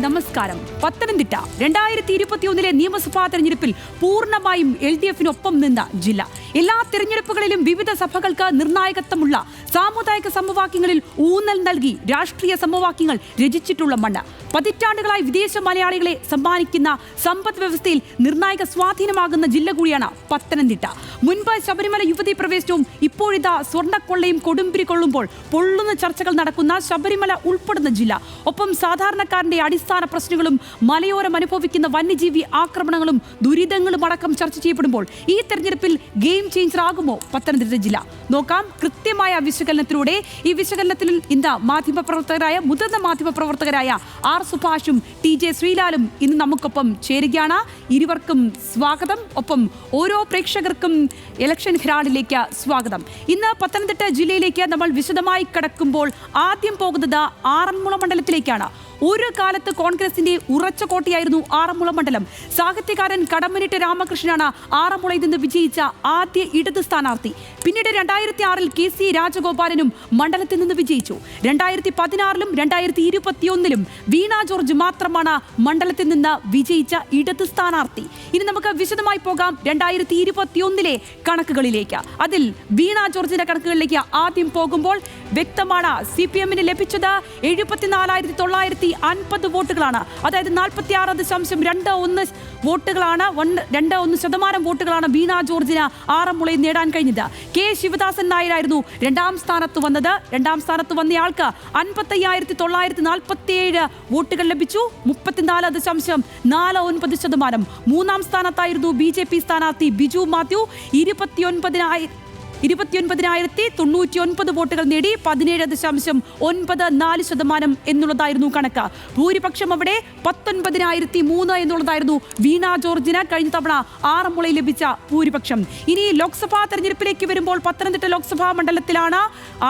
നമസ്കാരം. പത്തനംതിട്ട 2021 നിയമസഭാ തെരഞ്ഞെടുപ്പിൽ പൂർണ്ണമായും LDF-നൊപ്പം നിന്ന ജില്ല. എല്ലാ തെരഞ്ഞെടുപ്പുകളിലും വിവിധ സഭകൾക്ക് നിർണായകത്വമുള്ള സാമുദായിക സമവാക്യങ്ങളിൽ ഊന്നൽ നൽകി രാഷ്ട്രീയ സമവാക്യങ്ങൾ രചിച്ചിട്ടുള്ള മണ്ണ്. പതിറ്റാണ്ടുകളായി വിദേശ മലയാളികളെ സമ്മാനിക്കുന്ന സമ്പദ് വ്യവസ്ഥയിൽ നിർണായക സ്വാധീനമാകുന്ന ജില്ല കൂടിയാണ് പത്തനംതിട്ട. മുൻപ് ശബരിമല യുവതീ പ്രവേശനവും ഇപ്പോഴിതാ സ്വർണ്ണക്കൊള്ളയും കൊടുമ്പിരി കൊള്ളുമ്പോൾ പൊള്ളുന്ന ചർച്ചകൾ നടക്കുന്ന ശബരിമല ഉൾപ്പെടുന്ന ജില്ല. ഒപ്പം സാധാരണക്കാരന്റെ അടിസ്ഥാന പ്രശ്നങ്ങളും മലയോരം അനുഭവിക്കുന്ന വന്യജീവി ആക്രമണങ്ങളും ദുരിതങ്ങളും അടക്കം ചർച്ച ചെയ്യപ്പെടുമ്പോൾ ഈ തെരഞ്ഞെടുപ്പിൽ ഗെയിം ചേഞ്ചർ ആകുമോ പത്തനംതിട്ട ജില്ല? നോക്കാം കൃത്യമായ വിശകലനത്തിലൂടെ. ഈ വിശകലനത്തിൽ ഇന്ന് മുതിർന്ന മാധ്യമപ്രവർത്തകരായ ആർ സുഭാഷും TJ ശ്രീലാലും ഇന്ന് നമുക്കൊപ്പം ചേരുകയാണ്. ഇരുവർക്കും സ്വാഗതം. ഒപ്പം ഓരോ പ്രേക്ഷകർക്കും ഇലക്ഷൻ ഹെറാൾഡിലേക്ക് സ്വാഗതം. ഇന്ന് പത്തനംതിട്ട ജില്ലയിലേക്ക് നമ്മൾ വിശദമായി കടക്കുമ്പോൾ ആദ്യം പോകുന്നത് ആറന്മുള മണ്ഡലത്തിലേക്കാണ്. ഒരു കാലത്ത് കോൺഗ്രസിന്റെ ഉറച്ച കോട്ടയായിരുന്നു ആറന്മുള മണ്ഡലം. സാഹിത്യകാരൻ കടമ്മനിട്ട രാമകൃഷ്ണനാണ് ആറന്മുളയിൽ നിന്ന് വിജയിച്ച ആദ്യ ഇടത് സ്ഥാനാർത്ഥി. പിന്നീട് 2006 KC രാജഗോപാലനും മണ്ഡലത്തിൽ നിന്ന് വിജയിച്ചു. 2016 2021 വീണ ജോർജ് മാത്രമാണ് മണ്ഡലത്തിൽ നിന്ന് വിജയിച്ച ഇടത് സ്ഥാനാർത്ഥി. ഇനി നമുക്ക് വിശദമായി പോകാം 2021 കണക്കുകളിലേക്ക്. അതിൽ വീണ ജോർജിന്റെ കണക്കുകളിലേക്ക് ആദ്യം പോകുമ്പോൾ വ്യക്തമാണ്. CPM-ന് ലഭിച്ചത് 74,950 വോട്ടുകളാണ്. അതായത് 46.21 വോട്ടുകളാണ്, 21% വോട്ടുകളാണ് വീണ ജോർജിന് ആറന്മുളയിൽ നേടാൻ കഴിഞ്ഞത്. K ശിവദാസൻ നായരായിരുന്നു രണ്ടാം സ്ഥാനത്ത് വന്നത്. രണ്ടാം സ്ഥാനത്ത് വന്നയാൾക്ക് 55,947 വോട്ടുകൾ ലഭിച്ചു, 34.49%. മൂന്നാം സ്ഥാനത്തായിരുന്നു BJP സ്ഥാനാർത്ഥി ബിജു മാത്യു, 29,099 വോട്ടുകൾ നേടി, 17.94% എന്നുള്ളതായിരുന്നു കണക്ക്. ഭൂരിപക്ഷം അവിടെ 19,003 എന്നുള്ളതായിരുന്നു വീണ ജോർജിന് കഴിഞ്ഞ തവണ ആറന്മുളയിൽ ലഭിച്ച ഭൂരിപക്ഷം. ഇനി ലോക്സഭാ തെരഞ്ഞെടുപ്പിലേക്ക് വരുമ്പോൾ പത്തനംതിട്ട ലോക്സഭാ മണ്ഡലത്തിലാണ്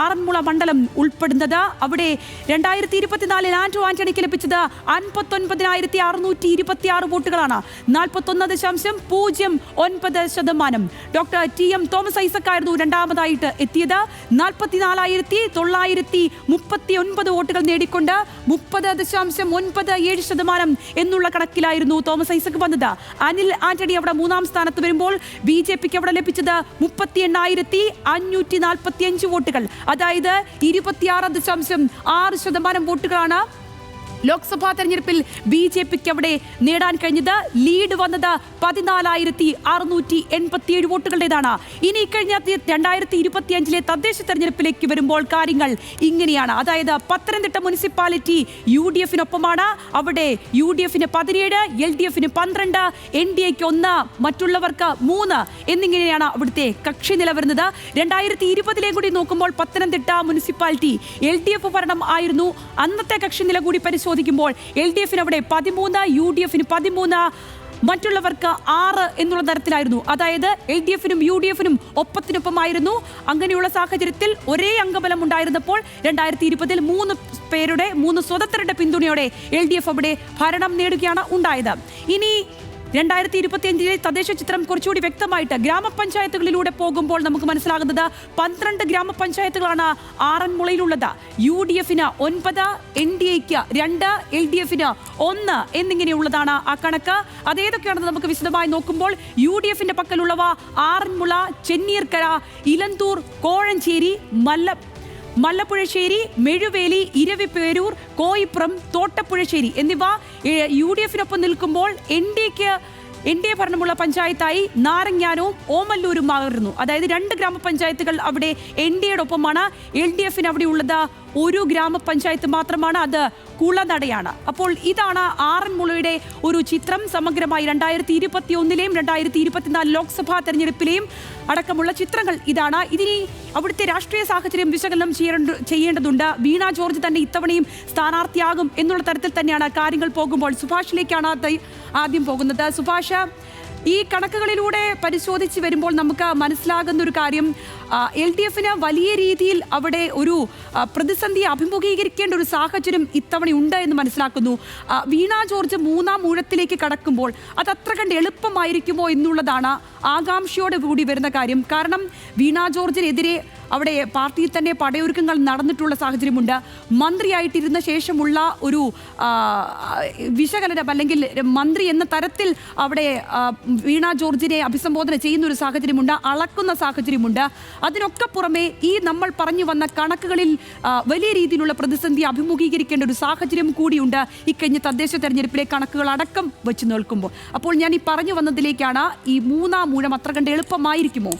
ആറന്മുള മണ്ഡലം ഉൾപ്പെടുന്നത്. അവിടെ 2024 ആന്റോ ആന്റണിക്ക് ലഭിച്ചത് 59,626 വോട്ടുകളാണ്, 41.09%. ഡോക്ടർ TM തോമസ് ഐസക് ആയിരുന്നു രണ്ടാമതായിട്ട് എത്തിയത്. 44,939 വോട്ടുകൾ നേടിക്കൊണ്ട് 30.97% എന്നുള്ള കണക്കിലായിരുന്നു തോമസ് ഐസക് വന്നത്. അനിൽ ആന്റണി അവിടെ മൂന്നാം സ്ഥാനത്ത് വരുമ്പോൾ BJPക്ക് അവിടെ ലഭിച്ചത് 38,545 വോട്ടുകൾ, അതായത് 26.6% വോട്ടുകളാണ് ലോക്സഭാ തെരഞ്ഞെടുപ്പിൽ BJPക്ക് അവിടെ നേടാൻ കഴിഞ്ഞത്. ലീഡ് വന്നത് 14,687 വോട്ടുകളുടേതാണ്. ഇനി കഴിഞ്ഞ 2025 തദ്ദേശ തെരഞ്ഞെടുപ്പിലേക്ക് വരുമ്പോൾ കാര്യങ്ങൾ ഇങ്ങനെയാണ്. അതായത് പത്തനംതിട്ട മുനിസിപ്പാലിറ്റി UDF-നൊപ്പമാണ്. അവിടെ UDF-ന് 17, LDF-ന് 12, NDA-ക്ക് 1, മറ്റുള്ളവർക്ക് 3 എന്നിങ്ങനെയാണ് അവിടുത്തെ കക്ഷി നില വരുന്നത്. 2020 കൂടി നോക്കുമ്പോൾ പത്തനംതിട്ട മുനിസിപ്പാലിറ്റി LDF ഭരണം ആയിരുന്നു. അന്നത്തെ കക്ഷി നില കൂടി പരിശോധിക്കുമ്പോൾ LDF-ന് അവിടെ 13, UDF-ന് 13, മറ്റുള്ളവർക്ക് 6 എന്നുള്ള തരത്തിലായിരുന്നു. അതായത് LDF-നും UDF-നും ഒപ്പത്തിനൊപ്പമായിരുന്നു. അങ്ങനെയുള്ള സാഹചര്യത്തിൽ ഒരേ അംഗബലം ഉണ്ടായിരുന്നപ്പോൾ 2020 3 സ്വതന്ത്രരുടെ പിന്തുണയോടെ LDF അവിടെ ഭരണം നേടുകയാണ് ഉണ്ടായത്. ഇനി 2025 തദ്ദേശ ചിത്രം കുറച്ചുകൂടി വ്യക്തമായിട്ട് ഗ്രാമപഞ്ചായത്തുകളിലൂടെ പോകുമ്പോൾ നമുക്ക് മനസ്സിലാകുന്നത് 12 ഗ്രാമപഞ്ചായത്തുകളാണ് ആറന്മുളയിലുള്ളത്. UDF-ന് 9, NDA-ക്ക് 2, LDF-ന് 1 എന്നിങ്ങനെയുള്ളതാണ് ആ കണക്ക്. അതേതൊക്കെയാണെന്ന് നമുക്ക് വിശദമായി നോക്കുമ്പോൾ UDF-ന്റെ പക്കലുള്ളവ ആറന്മുള, ചെന്നീർക്കര, ഇലന്തൂർ, കോഴഞ്ചേരി, മല്ലപ്പുഴശ്ശേരി, മെഴുവേലി, ഇരവിപേരൂർ, കോയിപ്പുറം, തോട്ടപ്പുഴശ്ശേരി എന്നിവ UDF-നൊപ്പം നിൽക്കുമ്പോൾ NDA ഭരണമുള്ള പഞ്ചായത്തായി നാരങ്ങാനവും ഓമല്ലൂരും മാറുന്നു. അതായത് 2 ഗ്രാമപഞ്ചായത്തുകൾ അവിടെ NDA-യുടെ ഒപ്പമാണ്. LDF-ന് അവിടെ ഉള്ളത് ഒരു ഗ്രാമപഞ്ചായത്ത് മാത്രമാണ്, അത് കുളനടയാണ്. അപ്പോൾ ഇതാണ് ആറന്മുളയുടെ ഒരു ചിത്രം. സമഗ്രമായി 2021 2024 ലോക്സഭാ തെരഞ്ഞെടുപ്പിലെയും അടക്കമുള്ള ചിത്രങ്ങൾ ഇതാണ്. ഇതിനി അവിടുത്തെ രാഷ്ട്രീയ സാഹചര്യം വിശകലനം ചെയ്യേണ്ടതുണ്ട്. വീണ ജോർജ് തന്നെ ഇത്തവണയും സ്ഥാനാർത്ഥിയാകും എന്നുള്ള തരത്തിൽ തന്നെയാണ് കാര്യങ്ങൾ പോകുമ്പോൾ സുഭാഷിലേക്കാണ് ആദ്യം പോകുന്നത്. സുഭാഷ്, ഈ കണക്കുകളിലൂടെ പരിശോധിച്ച് വരുമ്പോൾ നമുക്ക് മനസ്സിലാകുന്ന ഒരു കാര്യം, LDF-ന് വലിയ രീതിയിൽ അവിടെ ഒരു പ്രതിസന്ധി അഭിമുഖീകരിക്കേണ്ട ഒരു സാഹചര്യം ഇത്തവണ ഉണ്ട് എന്ന് മനസ്സിലാക്കുന്നു. വീണ ജോർജ് മൂന്നാം ഊഴത്തിലേക്ക് കടക്കുമ്പോൾ അത് അത്ര കണ്ട് എളുപ്പമായിരിക്കുമോ എന്നുള്ളതാണ് ആകാംക്ഷയോടെ കൂടി വരുന്ന കാര്യം. കാരണം വീണ ജോർജിനെതിരെ അവിടെ പാർട്ടിയിൽ തന്നെ പടയൊരുക്കങ്ങൾ നടന്നിട്ടുള്ള സാഹചര്യമുണ്ട്. മന്ത്രിയായിട്ടിരുന്ന ശേഷമുള്ള ഒരു വിശകലനം അല്ലെങ്കിൽ മന്ത്രി എന്ന തരത്തിൽ അവിടെ വീണ ജോർജിനെ അഭിസംബോധന ചെയ്യുന്ന ഒരു സാഹചര്യമുണ്ട്, അളക്കുന്ന സാഹചര്യമുണ്ട്. അതിനൊക്കെ പുറമെ ഈ നമ്മൾ പറഞ്ഞു വന്ന കണക്കുകളിൽ വലിയ രീതിയിലുള്ള പ്രതിസന്ധി അഭിമുഖീകരിക്കേണ്ട ഒരു സാഹചര്യം കൂടിയുണ്ട് ഇക്കഴിഞ്ഞ തദ്ദേശ തെരഞ്ഞെടുപ്പിലെ കണക്കുകൾ അടക്കം വെച്ച് നിൽക്കുമ്പോൾ. അപ്പോൾ ഞാൻ ഈ പറഞ്ഞു വന്നതിലേക്കാണ്, ഈ മൂന്നാം ഊഴം അത്ര കണ്ട് എളുപ്പമായിരിക്കുമോ?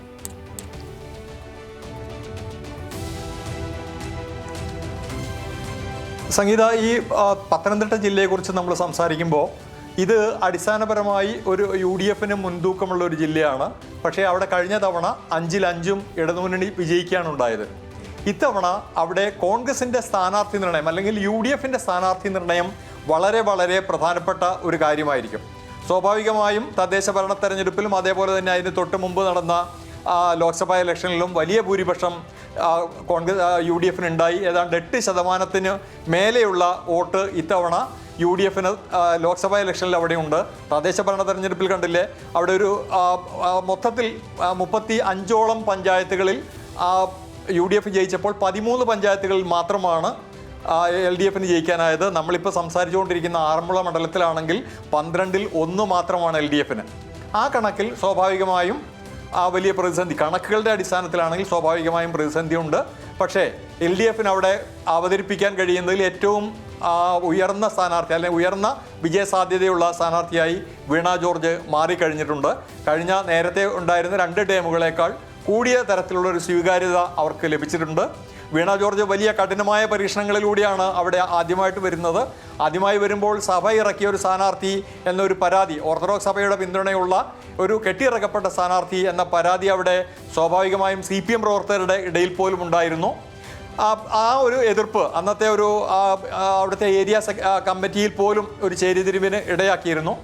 സംഗീത, ഈ പത്തനംതിട്ട ജില്ലയെക്കുറിച്ച് നമ്മൾ സംസാരിക്കുമ്പോൾ ഇത് അടിസ്ഥാനപരമായി ഒരു UDF മുൻതൂക്കമുള്ള ഒരു ജില്ലയാണ്. പക്ഷേ അവിടെ കഴിഞ്ഞ തവണ 5-5 ഇടതുമുന്നണി വിജയിക്കുകയാണ് ഉണ്ടായത്. ഇത്തവണ അവിടെ കോൺഗ്രസിൻ്റെ സ്ഥാനാർത്ഥി നിർണയം അല്ലെങ്കിൽ UDF സ്ഥാനാർത്ഥി നിർണയം വളരെ വളരെ പ്രധാനപ്പെട്ട ഒരു കാര്യമായിരിക്കും. സ്വാഭാവികമായും തദ്ദേശ ഭരണ തെരഞ്ഞെടുപ്പിലും അതേപോലെ തന്നെ അതിന് തൊട്ട് മുമ്പ് നടന്ന ലോക്സഭാ ഇലക്ഷനിലും വലിയ ഭൂരിപക്ഷം കോൺഗ്രസ് UDF ഉണ്ടായി. ഏതാണ്ട് 8% മേലെയുള്ള വോട്ട് ഇത്തവണ UDF ലോക്സഭാ ഇലക്ഷനിൽ അവിടെയുണ്ട്. തദ്ദേശ ഭരണ തെരഞ്ഞെടുപ്പിൽ കണ്ടില്ലേ, അവിടെ ഒരു മൊത്തത്തിൽ 35ഓളം പഞ്ചായത്തുകളിൽ UDF ജയിച്ചപ്പോൾ 13 പഞ്ചായത്തുകളിൽ മാത്രമാണ് LDF ജയിക്കാനായത്. നമ്മളിപ്പോൾ സംസാരിച്ചുകൊണ്ടിരിക്കുന്ന ആറന്മുള മണ്ഡലത്തിലാണെങ്കിൽ 12-ൽ 1 മാത്രമാണ് LDF. ആ കണക്കിൽ സ്വാഭാവികമായും വലിയ പ്രതിസന്ധി, കണക്കുകളുടെ അടിസ്ഥാനത്തിലാണെങ്കിൽ സ്വാഭാവികമായും പ്രതിസന്ധിയുണ്ട്. പക്ഷേ LDF അവിടെ അവതരിപ്പിക്കാൻ കഴിയുന്നതിൽ ഏറ്റവും ഉയർന്ന സ്ഥാനാർത്ഥി അല്ലെങ്കിൽ ഉയർന്ന വിജയസാധ്യതയുള്ള സ്ഥാനാർത്ഥിയായി വീണ ജോർജ് മാറിക്കഴിഞ്ഞിട്ടുണ്ട്. കഴിഞ്ഞ നേരത്തെ ഉണ്ടായിരുന്ന 2 ടേമുകളേക്കാൾ കൂടിയ തരത്തിലുള്ള ഒരു സ്വീകാര്യത അവർക്ക് ലഭിച്ചിട്ടുണ്ട്. വീണ ജോർജ് വലിയ കഠിനമായ പരീക്ഷണങ്ങളിലൂടെയാണ് അവിടെ ആദ്യമായിട്ട് വരുന്നത്. ആദ്യമായി വരുമ്പോൾ സഭ ഇറക്കിയ ഒരു സ്ഥാനാർത്ഥി എന്നൊരു പരാതി, ഓർത്തഡോക്സ് സഭയുടെ പിന്തുണയുള്ള ഒരു കെട്ടിയിറക്കപ്പെട്ട സ്ഥാനാർത്ഥി എന്ന പരാതി അവിടെ സ്വാഭാവികമായും CPM പ്രവർത്തകരുടെ ഇടയിൽ പോലും ഉണ്ടായിരുന്നു. ആ ഒരു എതിർപ്പ് അന്നത്തെ ഒരു അവിടുത്തെ ഏരിയ കമ്മിറ്റിയിൽ പോലും ഒരു ചേരിതിരിവിന് ഇടയാക്കിയിരുന്നു.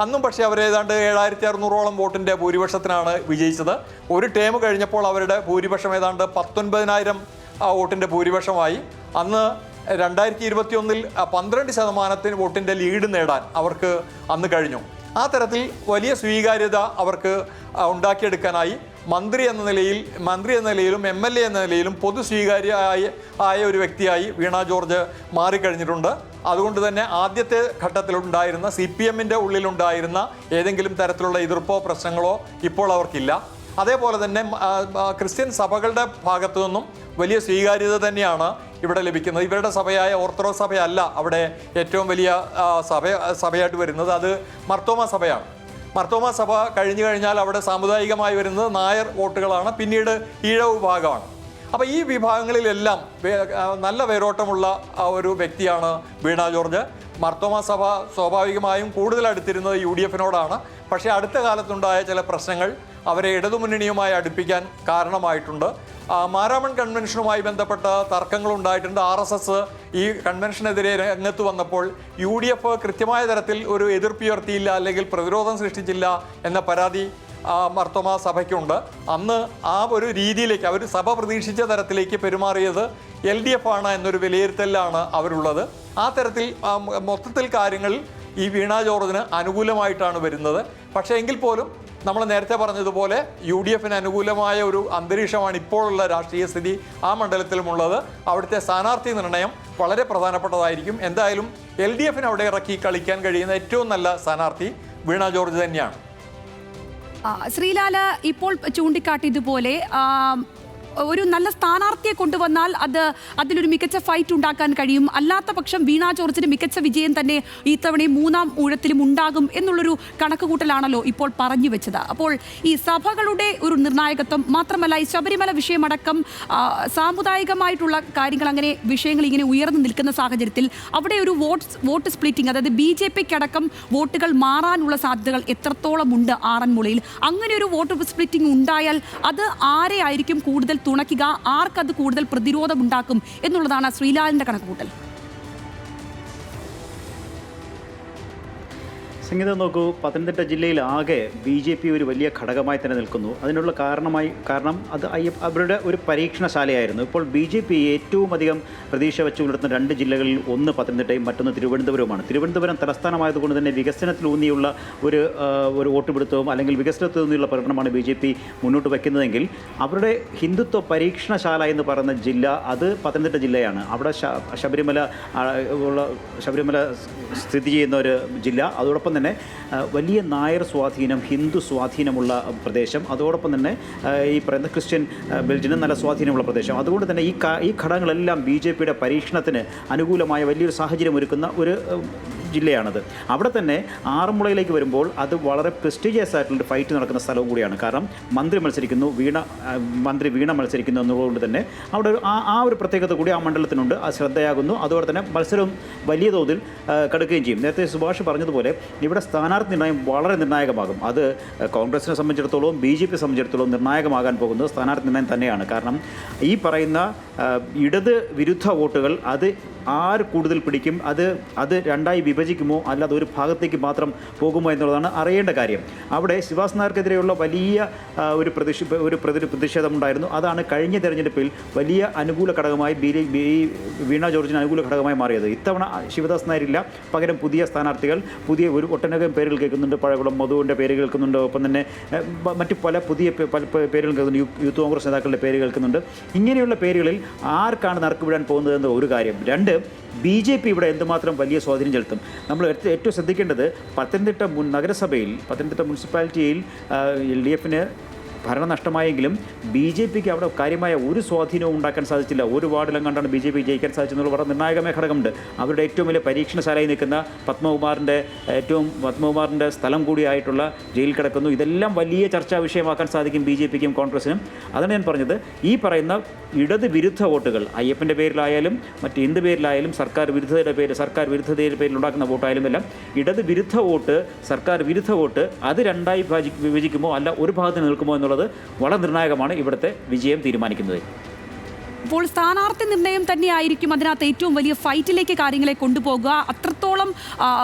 അന്നും പക്ഷേ അവർ ഏതാണ്ട് 7600ഓളം വോട്ടിൻ്റെ ഭൂരിപക്ഷത്തിനാണ് വിജയിച്ചത്. ഒരു ടേം കഴിഞ്ഞപ്പോൾ അവരുടെ ഭൂരിപക്ഷം ഏതാണ്ട് 19,000 വോട്ടിൻ്റെ ഭൂരിപക്ഷമായി. അന്ന് 2021-ൽ 12% വോട്ടിൻ്റെ ലീഡ് നേടാൻ അവർക്ക് അന്ന് കഴിഞ്ഞു. ആ തരത്തിൽ വലിയ സ്വീകാര്യത അവർക്ക് ഉണ്ടാക്കിയെടുക്കാനായി മന്ത്രി എന്ന നിലയിലും MLA എന്ന നിലയിലും പൊതു സ്വീകാര്യമായ ഒരു വ്യക്തിയായി വീണ ജോർജ് മാറിക്കഴിഞ്ഞിട്ടുണ്ട്. അതുകൊണ്ട് തന്നെ ആദ്യത്തെ ഘട്ടത്തിലുണ്ടായിരുന്ന CPM ഉള്ളിലുണ്ടായിരുന്ന ഏതെങ്കിലും തരത്തിലുള്ള എതിർപ്പോ പ്രശ്നങ്ങളോ ഇപ്പോൾ അവർക്കില്ല. അതേപോലെ തന്നെ ക്രിസ്ത്യൻ സഭകളുടെ ഭാഗത്തു നിന്നും വലിയ സ്വീകാര്യത തന്നെയാണ് ഇവിടെ ലഭിക്കുന്നത്. ഇവരുടെ സഭയായ ഓർത്തഡോക്സ് സഭയല്ല അവിടെ ഏറ്റവും വലിയ സഭയായിട്ട് വരുന്നത്, അത് മർത്തോമ സഭയാണ്. മർത്തോമ സഭ കഴിഞ്ഞു കഴിഞ്ഞാൽ അവിടെ സാമുദായികമായി വരുന്നത് നായർ വോട്ടുകളാണ്, പിന്നീട് ഈഴവ് വിഭാഗമാണ്. അപ്പോൾ ഈ വിഭാഗങ്ങളിലെല്ലാം നല്ല വേരോട്ടമുള്ള ഒരു വ്യക്തിയാണ് വീണ ജോർജ്. മർത്തോമ സഭ സ്വാഭാവികമായും കൂടുതൽ അടുത്തിരുന്നത് UDF-നോടാണ്. പക്ഷേ അടുത്ത കാലത്തുണ്ടായ ചില പ്രശ്നങ്ങൾ അവരെ ഇടതുമുന്നണിയുമായി അടുപ്പിക്കാൻ കാരണമായിട്ടുണ്ട്. മാരാമൺ കൺവെൻഷനുമായി ബന്ധപ്പെട്ട തർക്കങ്ങളുണ്ടായിട്ടുണ്ട്. RSS ഈ കൺവെൻഷനെതിരെ രംഗത്ത് വന്നപ്പോൾ UDF കൃത്യമായ തരത്തിൽ ഒരു എതിർപ്പുയർത്തിയില്ല അല്ലെങ്കിൽ പ്രതിരോധം സൃഷ്ടിച്ചില്ല എന്ന പരാതി മർത്തോമ സഭയ്ക്കുണ്ട്. അന്ന് ആ ഒരു രീതിയിലേക്ക് അവർ സഭ പ്രതീക്ഷിച്ച തരത്തിലേക്ക് പെരുമാറിയത് LDF ആണ് എന്നൊരു വിലയിരുത്തലാണ് അവരുള്ളത്. ആ തരത്തിൽ മൊത്തത്തിൽ കാര്യങ്ങൾ ഈ വീണ ജോർജിന് അനുകൂലമായിട്ടാണ് വരുന്നത്. പക്ഷേ എങ്കിൽ പോലും നമ്മൾ നേരത്തെ പറഞ്ഞതുപോലെ UDF-ന് അനുകൂലമായ ഒരു അന്തരീക്ഷമാണ് ഇപ്പോഴുള്ള രാഷ്ട്രീയ സ്ഥിതി ആ മണ്ഡലത്തിലുമുള്ളത്. അവിടുത്തെ സ്ഥാനാർത്ഥി നിർണയം വളരെ പ്രധാനപ്പെട്ടതായിരിക്കും. എന്തായാലും LDF-ന് അവിടെ ഇറക്കി കളിക്കാൻ കഴിയുന്ന ഏറ്റവും നല്ല സ്ഥാനാർത്ഥി വീണ ജോർജ് തന്നെയാണ്. ശ്രീലാല് ഇപ്പോൾ ചൂണ്ടിക്കാട്ടിയതുപോലെ ഒരു നല്ല സ്ഥാനാർത്ഥിയെ കൊണ്ടുവന്നാൽ അതിലൊരു മികച്ച ഫൈറ്റ് ഉണ്ടാക്കാൻ കഴിയും. അല്ലാത്ത പക്ഷം വീണ ജോർജിന് മികച്ച വിജയം തന്നെ ഇത്തവണയും മൂന്നാം ഊഴത്തിലും ഉണ്ടാകും എന്നുള്ളൊരു കണക്കുകൂട്ടലാണല്ലോ ഇപ്പോൾ പറഞ്ഞു വെച്ചത്. അപ്പോൾ ഈ സഭകളുടെ ഒരു നിർണായകത്വം മാത്രമല്ല, ഈ ശബരിമല വിഷയമടക്കം സാമുദായികമായിട്ടുള്ള കാര്യങ്ങൾ, അങ്ങനെ വിഷയങ്ങൾ ഇങ്ങനെ ഉയർന്നു നിൽക്കുന്ന സാഹചര്യത്തിൽ അവിടെ ഒരു വോട്ട് സ്പ്ലിറ്റിംഗ്, അതായത് BJP-ക്ക് അടക്കം വോട്ടുകൾ മാറാനുള്ള സാധ്യതകൾ എത്രത്തോളം ഉണ്ട് ആറന്മുളയിൽ? അങ്ങനെ ഒരു വോട്ട് സ്പ്ലിറ്റിംഗ് ഉണ്ടായാൽ അത് ആരെ ആയിരിക്കും കൂടുതൽ തുണയ്ക്കുക, ആർക്കത് കൂടുതൽ പ്രതിരോധം ഉണ്ടാക്കും എന്നുള്ളതാണ് ശ്രീലാലിന്റെ കണക്കുകൂട്ടൽ. സംഗീതം നോക്കൂ, പത്തനംതിട്ട ജില്ലയിൽ ആകെ BJP ഒരു വലിയ ഘടകമായി തന്നെ നിൽക്കുന്നു. അതിനുള്ള കാരണം അത് അവരുടെ ഒരു പരീക്ഷണശാലയായിരുന്നു. ഇപ്പോൾ BJP ഏറ്റവും അധികം പ്രതീക്ഷ വെച്ച് പുലർത്തുന്ന 2 ജില്ലകളിൽ ഒന്ന് പത്തനംതിട്ടയും മറ്റൊന്ന് തിരുവനന്തപുരവുമാണ്. തിരുവനന്തപുരം തലസ്ഥാനമായതുകൊണ്ട് തന്നെ വികസനത്തിലൂന്നിയുള്ള ഒരു വോട്ടുപിടുത്തവും അല്ലെങ്കിൽ വികസനത്തിലൂന്നിയുള്ള പ്രകടനമാണ് BJP മുന്നോട്ട് വയ്ക്കുന്നതെങ്കിൽ അവരുടെ ഹിന്ദുത്വ പരീക്ഷണശാല എന്ന് പറയുന്ന ജില്ല അത് പത്തനംതിട്ട ജില്ലയാണ്. അവിടെ ശബരിമല സ്ഥിതി ചെയ്യുന്ന ഒരു ജില്ല. അതോടൊപ്പം തന്നെ വലിയ നായർ സ്വാധീനം, ഹിന്ദു സ്വാധീനമുള്ള പ്രദേശം, അതോടൊപ്പം തന്നെ ഈ പറയുന്ന ക്രിസ്ത്യൻ ബെൽജിയനും നല്ല സ്വാധീനമുള്ള പ്രദേശം. അതുകൊണ്ട് തന്നെ ഈ ഘടകങ്ങളെല്ലാം BJPയുടെ പരീക്ഷണത്തിന് അനുകൂലമായ വലിയൊരു സാഹചര്യം ഒരുക്കുന്ന ഒരു ജില്ലയാണത്. അവിടെ തന്നെ ആറന്മുളയിലേക്ക് വരുമ്പോൾ അത് വളരെ പ്രസ്റ്റീജിയസ് ആയിട്ടുള്ള ഫൈറ്റ് നടക്കുന്ന സ്ഥലവും കൂടിയാണ്. കാരണം മന്ത്രി വീണ മത്സരിക്കുന്നു എന്നുള്ളതുകൊണ്ട് തന്നെ അവിടെ ഒരു പ്രത്യേകത കൂടി ആ മണ്ഡലത്തിനുണ്ട്. അത് ശ്രദ്ധയാകുന്നു. അതുപോലെ തന്നെ മത്സരവും വലിയ തോതിൽ കടുക്കുകയും ചെയ്യും. നേരത്തെ സുഭാഷ് പറഞ്ഞതുപോലെ ഇവിടെ സ്ഥാനാർത്ഥി നിർണ്ണയം വളരെ നിർണായകമാകും. അത് കോൺഗ്രസിനെ സംബന്ധിച്ചിടത്തോളം BJP സംബന്ധിച്ചിടത്തോളം നിർണായകമാകാൻ പോകുന്നത് സ്ഥാനാർത്ഥി നിർണ്ണയം തന്നെയാണ്. കാരണം ഈ പറയുന്ന ഇടത് വിരുദ്ധ വോട്ടുകൾ അത് ആര് കൂടുതൽ പിടിക്കും, അത് രണ്ടായി വിഭജിക്കുമോ അല്ലാതെ ഒരു ഭാഗത്തേക്ക് മാത്രം പോകുമോ എന്നുള്ളതാണ് അറിയേണ്ട കാര്യം. അവിടെ ശിവാസ് നായർക്കെതിരെയുള്ള വലിയ ഒരു പ്രതിഷേധമുണ്ടായിരുന്നു. അതാണ് കഴിഞ്ഞ തെരഞ്ഞെടുപ്പിൽ വലിയ അനുകൂല ഘടകമായി വീണ ജോർജിന് അനുകൂല ഘടകമായി മാറിയത്. ഇത്തവണ ശിവദാസ് നായരില്ല, പകരം പുതിയ സ്ഥാനാർത്ഥികൾ, ഒരു ഒട്ടനവധം പേരുകൾ കേൾക്കുന്നുണ്ട്. പഴകുളം മധുവിൻ്റെ പേര് കേൾക്കുന്നുണ്ട്. ഒപ്പം തന്നെ മറ്റ് പല പേരുകൾ കേൾക്കുന്നുണ്ട്. യൂത്ത് കോൺഗ്രസ് നേതാക്കളുടെ പേര് കേൾക്കുന്നുണ്ട്. ഇങ്ങനെയുള്ള പേരുകളിൽ ആർക്കാണ് നറുക്ക് വീഴാൻ പോകുന്നതെന്ന് ഒരു കാര്യം. 2, BJP ഇവിടെ എന്തുമാത്രം വലിയ സ്വാധീനം ചെലുത്തും. നമ്മൾ ഏറ്റവും ശ്രദ്ധിക്കേണ്ടത് പത്തനംതിട്ട മുനിസിപ്പാലിറ്റിയിൽ LDFന് ഭരണം നഷ്ടമായെങ്കിലും BJPക്ക് അവിടെ കാര്യമായ ഒരു സ്വാധീനവും ഉണ്ടാക്കാൻ സാധിച്ചില്ല. ഒരു വാർഡിലും കണ്ടാണ് BJP ജയിക്കാൻ സാധിച്ചെന്നുള്ള വളരെ നിർണായകമായ ഘടകമുണ്ട്. അവരുടെ ഏറ്റവും വലിയ പരീക്ഷണശാലയിൽ നിൽക്കുന്ന പത്മകുമാറിൻ്റെ സ്ഥലം കൂടിയായിട്ടുള്ള ജയിൽ കിടക്കുന്നു. ഇതെല്ലാം വലിയ ചർച്ചാ വിഷയമാക്കാൻ സാധിക്കും BJPക്കും കോൺഗ്രസിനും. അതാണ് ഞാൻ പറഞ്ഞത്. ഈ പറയുന്ന ഇടത് വിരുദ്ധ വോട്ടുകൾ അയ്യപ്പൻ്റെ പേരിലായാലും മറ്റ് എന്ത് പേരിലായാലും സർക്കാർ വിരുദ്ധതയുടെ പേരിൽ ഉണ്ടാക്കുന്ന വോട്ടായാലും എല്ലാം ഇടത് വിരുദ്ധ വോട്ട്, സർക്കാർ വിരുദ്ധ വോട്ട് അത് രണ്ടായി വിഭജിക്കുമോ അല്ല ഒരു ഭാഗത്ത് നിൽക്കുമോ എന്നുള്ളത് വളരെ നിർണായകമാണ് ഇവിടുത്തെ വിജയം തീരുമാനിക്കുന്നത്. അപ്പോൾ സ്ഥാനാർത്ഥി നിർണ്ണയം തന്നെയായിരിക്കും അതിനകത്ത് ഏറ്റവും വലിയ ഫൈറ്റിലേക്ക് കാര്യങ്ങളെ കൊണ്ടുപോകുക. അത്രത്തോളം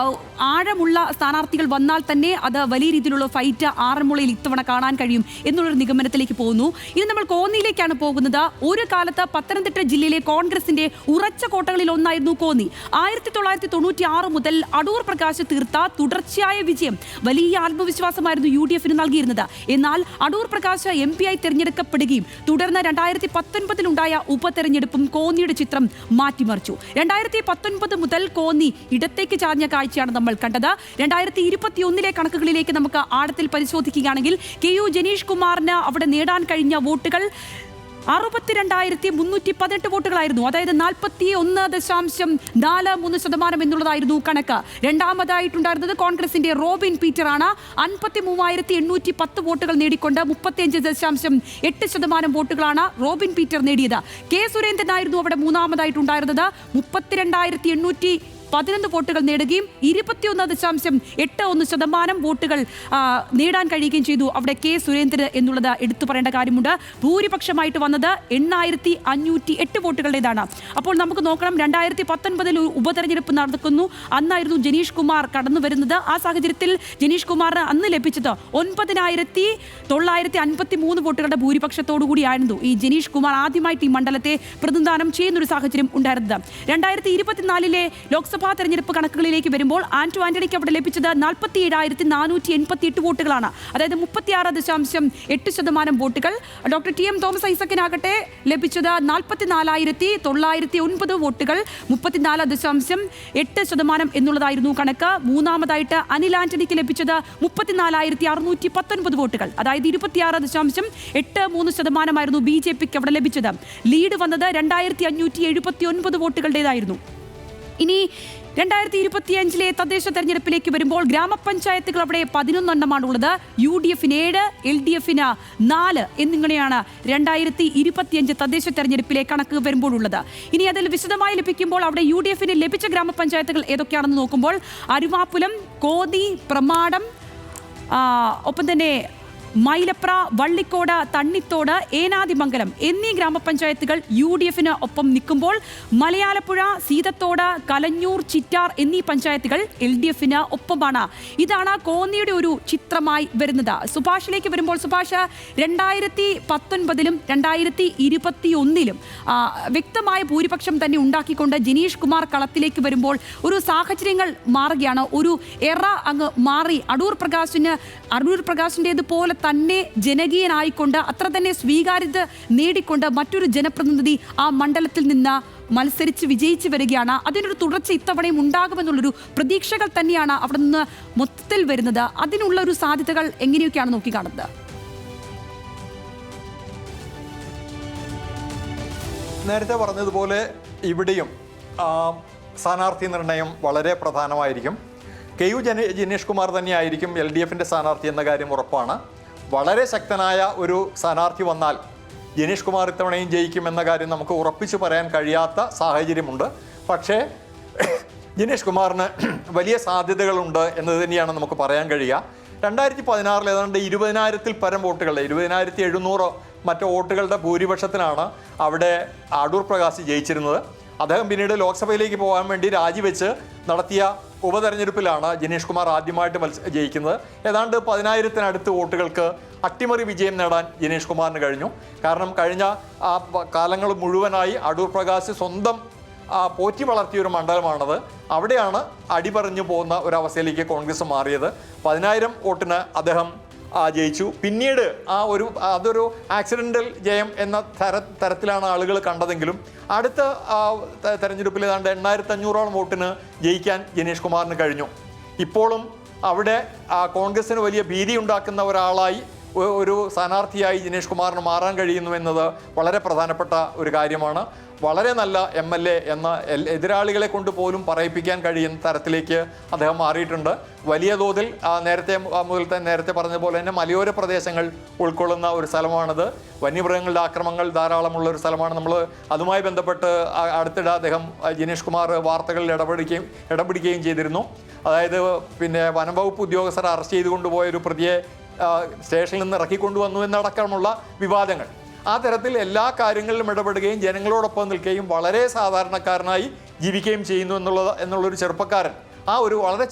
ആഴമുള്ള സ്ഥാനാർത്ഥികൾ വന്നാൽ തന്നെ അത് വലിയ രീതിയിലുള്ള ഫൈറ്റ് ആറന്മുളയിൽ ഇത്തവണ കാണാൻ കഴിയും എന്നുള്ളൊരു നിഗമനത്തിലേക്ക് പോകുന്നു. ഇനി നമ്മൾ കോന്നിയിലേക്കാണ് പോകുന്നത്. ഒരു കാലത്ത് പത്തനംതിട്ട ജില്ലയിലെ കോൺഗ്രസിന്റെ ഉറച്ച കോട്ടകളിൽ ഒന്നായിരുന്നു കോന്നി. 1996 മുതൽ അടൂർ പ്രകാശ് തീർത്ത തുടർച്ചയായ വിജയം വലിയ ആത്മവിശ്വാസമായിരുന്നു UDFന് നൽകിയിരുന്നത്. എന്നാൽ അടൂർ പ്രകാശ് MP ആയി തിരഞ്ഞെടുക്കപ്പെടുകയും തുടർന്ന് 2019 ഉപതെരഞ്ഞെടുപ്പും കോന്നിയുടെ ചിത്രം മാറ്റിമറിച്ചു. 2019 മുതൽ കോന്നി ഇടത്തേക്ക് ചാഞ്ഞ കാഴ്ചയാണ് നമ്മൾ കണ്ടത്. 2021 കണക്കുകളിലേക്ക് നമുക്ക് ആഴത്തിൽ പരിശോധിക്കുകയാണെങ്കിൽ KU ജനീഷ് കുമാറിന് അവിടെ നേടാൻ കഴിഞ്ഞ വോട്ടുകൾ 62,318 വോട്ടുകളായിരുന്നു. അതായത് 41.43% എന്നുള്ളതായിരുന്നു കണക്ക്. രണ്ടാമതായിട്ടുണ്ടായിരുന്നത് കോൺഗ്രസിന്റെ റോബിൻ പീറ്റർ ആണ്. 53,810 വോട്ടുകൾ നേടിക്കൊണ്ട് 35.8% വോട്ടുകളാണ് റോബിൻ പീറ്റർ നേടിയത്. K സുരേന്ദ്രനായിരുന്നു അവിടെ മൂന്നാമതായിട്ടുണ്ടായിരുന്നത്. 32,811 വോട്ടുകൾ നേടുകയും 21.81% വോട്ടുകൾ നേടാൻ കഴിയുകയും ചെയ്തു അവിടെ K സുരേന്ദ്രൻ എന്നുള്ളത് എടുത്തു പറയേണ്ട കാര്യമുണ്ട്. ഭൂരിപക്ഷമായിട്ട് വന്നത് 8,508 വോട്ടുകളുടേതാണ്. അപ്പോൾ നമുക്ക് നോക്കണം, 2019 ഉപതെരഞ്ഞെടുപ്പ് നടക്കുന്നു. അന്നായിരുന്നു ജനീഷ് കുമാർ കടന്നു വരുന്നത്. ആ സാഹചര്യത്തിൽ ജനീഷ് കുമാറിന് അന്ന് ലഭിച്ചത് 9,953 വോട്ടുകളുടെ ഭൂരിപക്ഷത്തോടു കൂടിയായിരുന്നു ഈ ജനീഷ് കുമാർ ആദ്യമായിട്ട് ഈ മണ്ഡലത്തെ പ്രതിനിധാനം ചെയ്യുന്നൊരു സാഹചര്യം ഉണ്ടായിരുന്നത്. 2024 ലോക്സഭാ തെരഞ്ഞെടുപ്പ് കണക്കുകളിലേക്ക് വരുമ്പോൾ ആന്റണിക്ക് അവിടെ ലഭിച്ചത് 47,488 വോട്ടുകളാണ്. അതായത് 36.8% വോട്ടുകൾ. ഡോക്ടർ TM തോമസ് ഐസക്കിനാകട്ടെ ലഭിച്ചത് 44,909 വോട്ടുകൾ, 34.8% എന്നുള്ളതായിരുന്നു കണക്ക്. മൂന്നാമതായിട്ട് അനിൽ ആന്റണിക്ക് ലഭിച്ചത് 34,619 വോട്ടുകൾ, അതായത് 26.83% BJPക്ക് അവിടെ ലഭിച്ചത്. ലീഡ് വന്നത് 2,579 വോട്ടുകളുടേതായിരുന്നു. ഇനി 2025 തദ്ദേശ തെരഞ്ഞെടുപ്പിലേക്ക് വരുമ്പോൾ ഗ്രാമപഞ്ചായത്തുകൾ അവിടെ 11 എണ്ണമാണുള്ളത്. UDFന് 7, LDFന് 4 എന്നിങ്ങനെയാണ് 2025 തദ്ദേശ തെരഞ്ഞെടുപ്പിലെ കണക്ക് വരുമ്പോഴുള്ളത്. ഇനി അതിൽ വിശദമായി ലഭിക്കുമ്പോൾ അവിടെ UDFന് ലഭിച്ച ഗ്രാമപഞ്ചായത്തുകൾ ഏതൊക്കെയാണെന്ന് നോക്കുമ്പോൾ അരുവാപ്പുലം, കോന്നി, പ്രമാടം, ഒപ്പം തന്നെ മൈലപ്ര, വള്ളിക്കോട്, തണ്ണിത്തോട്, ഏനാദിമംഗലം എന്നീ ഗ്രാമപഞ്ചായത്തുകൾ UDF-ന് ഒപ്പം നിൽക്കുമ്പോൾ മലയാലപ്പുഴ, സീതത്തോട്, കലഞ്ഞൂർ, ചിറ്റാർ എന്നീ പഞ്ചായത്തുകൾ LDF-ന് ഒപ്പമാണ്. ഇതാണ് കോന്നിയുടെ ഒരു ചിത്രമായി വരുന്നത്. സുഭാഷിലേക്ക് വരുമ്പോൾ, സുഭാഷ്, 2019-ലും 2021-ലും വ്യക്തമായ ഭൂരിപക്ഷം തന്നെ ഉണ്ടാക്കിക്കൊണ്ട് ജിനീഷ് കുമാർ കളത്തിലേക്ക് വരുമ്പോൾ ഒരു സാഹചര്യങ്ങൾ മാറുകയാണ്. ഒരു എറ അങ്ങ് മാറി അടൂർ പ്രകാശിൻ്റേതുപോലെ തന്നെ ജനകീയനായിക്കൊണ്ട് അത്ര തന്നെ സ്വീകാര്യത നേടിക്കൊണ്ട് മറ്റൊരു ജനപ്രതിനിധി ആ മണ്ഡലത്തിൽ നിന്ന് മത്സരിച്ച് വിജയിച്ചു വരികയാണ്. അതിനൊരു തുടർച്ച ഇത്തവണയും ഉണ്ടാകുമെന്നുള്ളൊരു പ്രതീക്ഷകൾ തന്നെയാണ് അവിടെ നിന്ന് മൊത്തത്തിൽ വരുന്നത്. അതിനുള്ള ഒരു സാധ്യതകൾ എങ്ങനെയൊക്കെയാണ് നോക്കിക്കാണുന്നത്? നേരത്തെ പറഞ്ഞതുപോലെ ഇവിടെയും സ്ഥാനാർത്ഥി നിർണയം വളരെ പ്രധാനമായിരിക്കും. KU ജിനീഷ് കുമാർ തന്നെയായിരിക്കും LDF-ൻ്റെ സ്ഥാനാർത്ഥി എന്ന കാര്യം ഉറപ്പാണ്. വളരെ ശക്തനായ ഒരു സ്ഥാനാർത്ഥി വന്നാൽ ജിനീഷ് കുമാർ ഇത്തവണയും ജയിക്കുമെന്ന കാര്യം നമുക്ക് ഉറപ്പിച്ചു പറയാൻ കഴിയാത്ത സാഹചര്യമുണ്ട്. പക്ഷേ ജിനീഷ് കുമാറിന് വലിയ സാധ്യതകളുണ്ട് എന്നത് തന്നെയാണ് നമുക്ക് പറയാൻ കഴിയുക. 2016 ഏതാണ്ട് 20,000-ൽ പരം വോട്ടുകളുടെ 20,700 മറ്റ് വോട്ടുകളുടെ ഭൂരിപക്ഷത്തിനാണ് അവിടെ അടൂർ പ്രകാശ് ജയിച്ചിരുന്നത്. അദ്ദേഹം പിന്നീട് ലോക്സഭയിലേക്ക് പോകാൻ വേണ്ടി രാജിവെച്ച് നടത്തിയ ഉപതെരഞ്ഞെടുപ്പിലാണ് ജിനീഷ് കുമാർ ആദ്യമായിട്ട് ജയിക്കുന്നത്. ഏതാണ്ട് 10,000-ത്തിനടുത്ത് വോട്ടുകൾക്ക് അട്ടിമറി വിജയം നേടാൻ ജിനീഷ് കുമാറിന് കഴിഞ്ഞു. കാരണം കഴിഞ്ഞ കാലങ്ങൾ മുഴുവനായി അടൂർ പ്രകാശ് സ്വന്തം പോറ്റി വളർത്തിയൊരു മണ്ഡലമാണത്. അവിടെയാണ് അടിപറഞ്ഞു പോകുന്ന ഒരവസ്ഥയിലേക്ക് കോൺഗ്രസ് മാറിയത്. 10,000 വോട്ടിന് അദ്ദേഹം ജയിച്ചു. പിന്നീട് അതൊരു ആക്സിഡൻ്റൽ ജയം എന്ന തരത്തിലാണ് ആളുകൾ കണ്ടതെങ്കിലും അടുത്ത തെരഞ്ഞെടുപ്പിൽ ഏതാണ്ട് 8,500-ഓളം വോട്ടിന് ജയിക്കാൻ ജിനീഷ് കുമാറിന് കഴിഞ്ഞു. ഇപ്പോഴും അവിടെ കോൺഗ്രസിന് വലിയ ഭീതി ഉണ്ടാക്കുന്ന ഒരാളായി, ഒരു സ്ഥാനാർത്ഥിയായി ജിനീഷ് കുമാറിന് മാറാൻ കഴിയുന്നു എന്നത് വളരെ പ്രധാനപ്പെട്ട ഒരു കാര്യമാണ്. വളരെ നല്ല MLA എന്ന എതിരാളികളെ കൊണ്ട് പോലും പറയിപ്പിക്കാൻ കഴിയുന്ന തരത്തിലേക്ക് അദ്ദേഹം മാറിയിട്ടുണ്ട്. വലിയ തോതിൽ നേരത്തെ പറഞ്ഞ പോലെ തന്നെ മലയോര പ്രദേശങ്ങൾ ഉൾക്കൊള്ളുന്ന ഒരു സ്ഥലമാണിത്. വന്യമൃഗങ്ങളുടെ ആക്രമണങ്ങൾ ധാരാളമുള്ള ഒരു സ്ഥലമാണ്. നമ്മൾ അതുമായി ബന്ധപ്പെട്ട് അടുത്തിടെ അദ്ദേഹം ജിനീഷ് കുമാർ വാർത്തകളിൽ ഇടപെടുകയും ചെയ്തിരുന്നു. അതായത് വനംവകുപ്പ് ഉദ്യോഗസ്ഥർ അറസ്റ്റ് ചെയ്ത് കൊണ്ടുപോയ ഒരു പ്രതിയെ സ്റ്റേഷനിൽ നിന്ന് ഇറക്കിക്കൊണ്ടുവന്നു എന്നടക്കമുള്ള വിവാദങ്ങൾ. ആ തരത്തിൽ എല്ലാ കാര്യങ്ങളിലും ഇടപെടുകയും ജനങ്ങളോടൊപ്പം നിൽക്കുകയും വളരെ സാധാരണക്കാരനായി ജീവിക്കുകയും ചെയ്യുന്നു എന്നുള്ളൊരു ചെറുപ്പക്കാരൻ, ഒരു വളരെ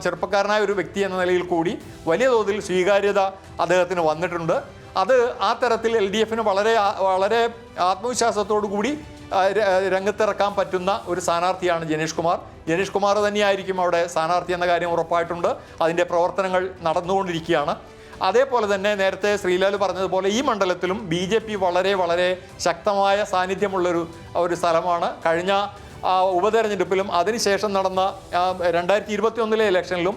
ചെറുപ്പക്കാരനായ ഒരു വ്യക്തി എന്ന നിലയിൽ കൂടി വലിയ തോതിൽ സ്വീകാര്യത അദ്ദേഹത്തിന് വന്നിട്ടുണ്ട്. അത് ആ തരത്തിൽ LDF-ന് വളരെ ആത്മവിശ്വാസത്തോടു കൂടി രംഗത്തിറക്കാൻ പറ്റുന്ന ഒരു സ്ഥാനാർത്ഥിയാണ് ജിനീഷ് കുമാർ. ജിനീഷ് കുമാർ തന്നെയായിരിക്കും അവിടെ സ്ഥാനാർത്ഥി എന്ന കാര്യം ഉറപ്പായിട്ടുണ്ട്. അതിൻ്റെ പ്രവർത്തനങ്ങൾ നടന്നുകൊണ്ടിരിക്കുകയാണ്. അതേപോലെ തന്നെ നേരത്തെ ശ്രീലാൽ പറഞ്ഞതുപോലെ ഈ മണ്ഡലത്തിലും BJP വളരെ വളരെ ശക്തമായ സാന്നിധ്യമുള്ളൊരു സ്ഥലമാണ്. കഴിഞ്ഞ ഉപതെരഞ്ഞെടുപ്പിലും അതിനുശേഷം നടന്ന 2021-ലെ ഇലക്ഷനിലും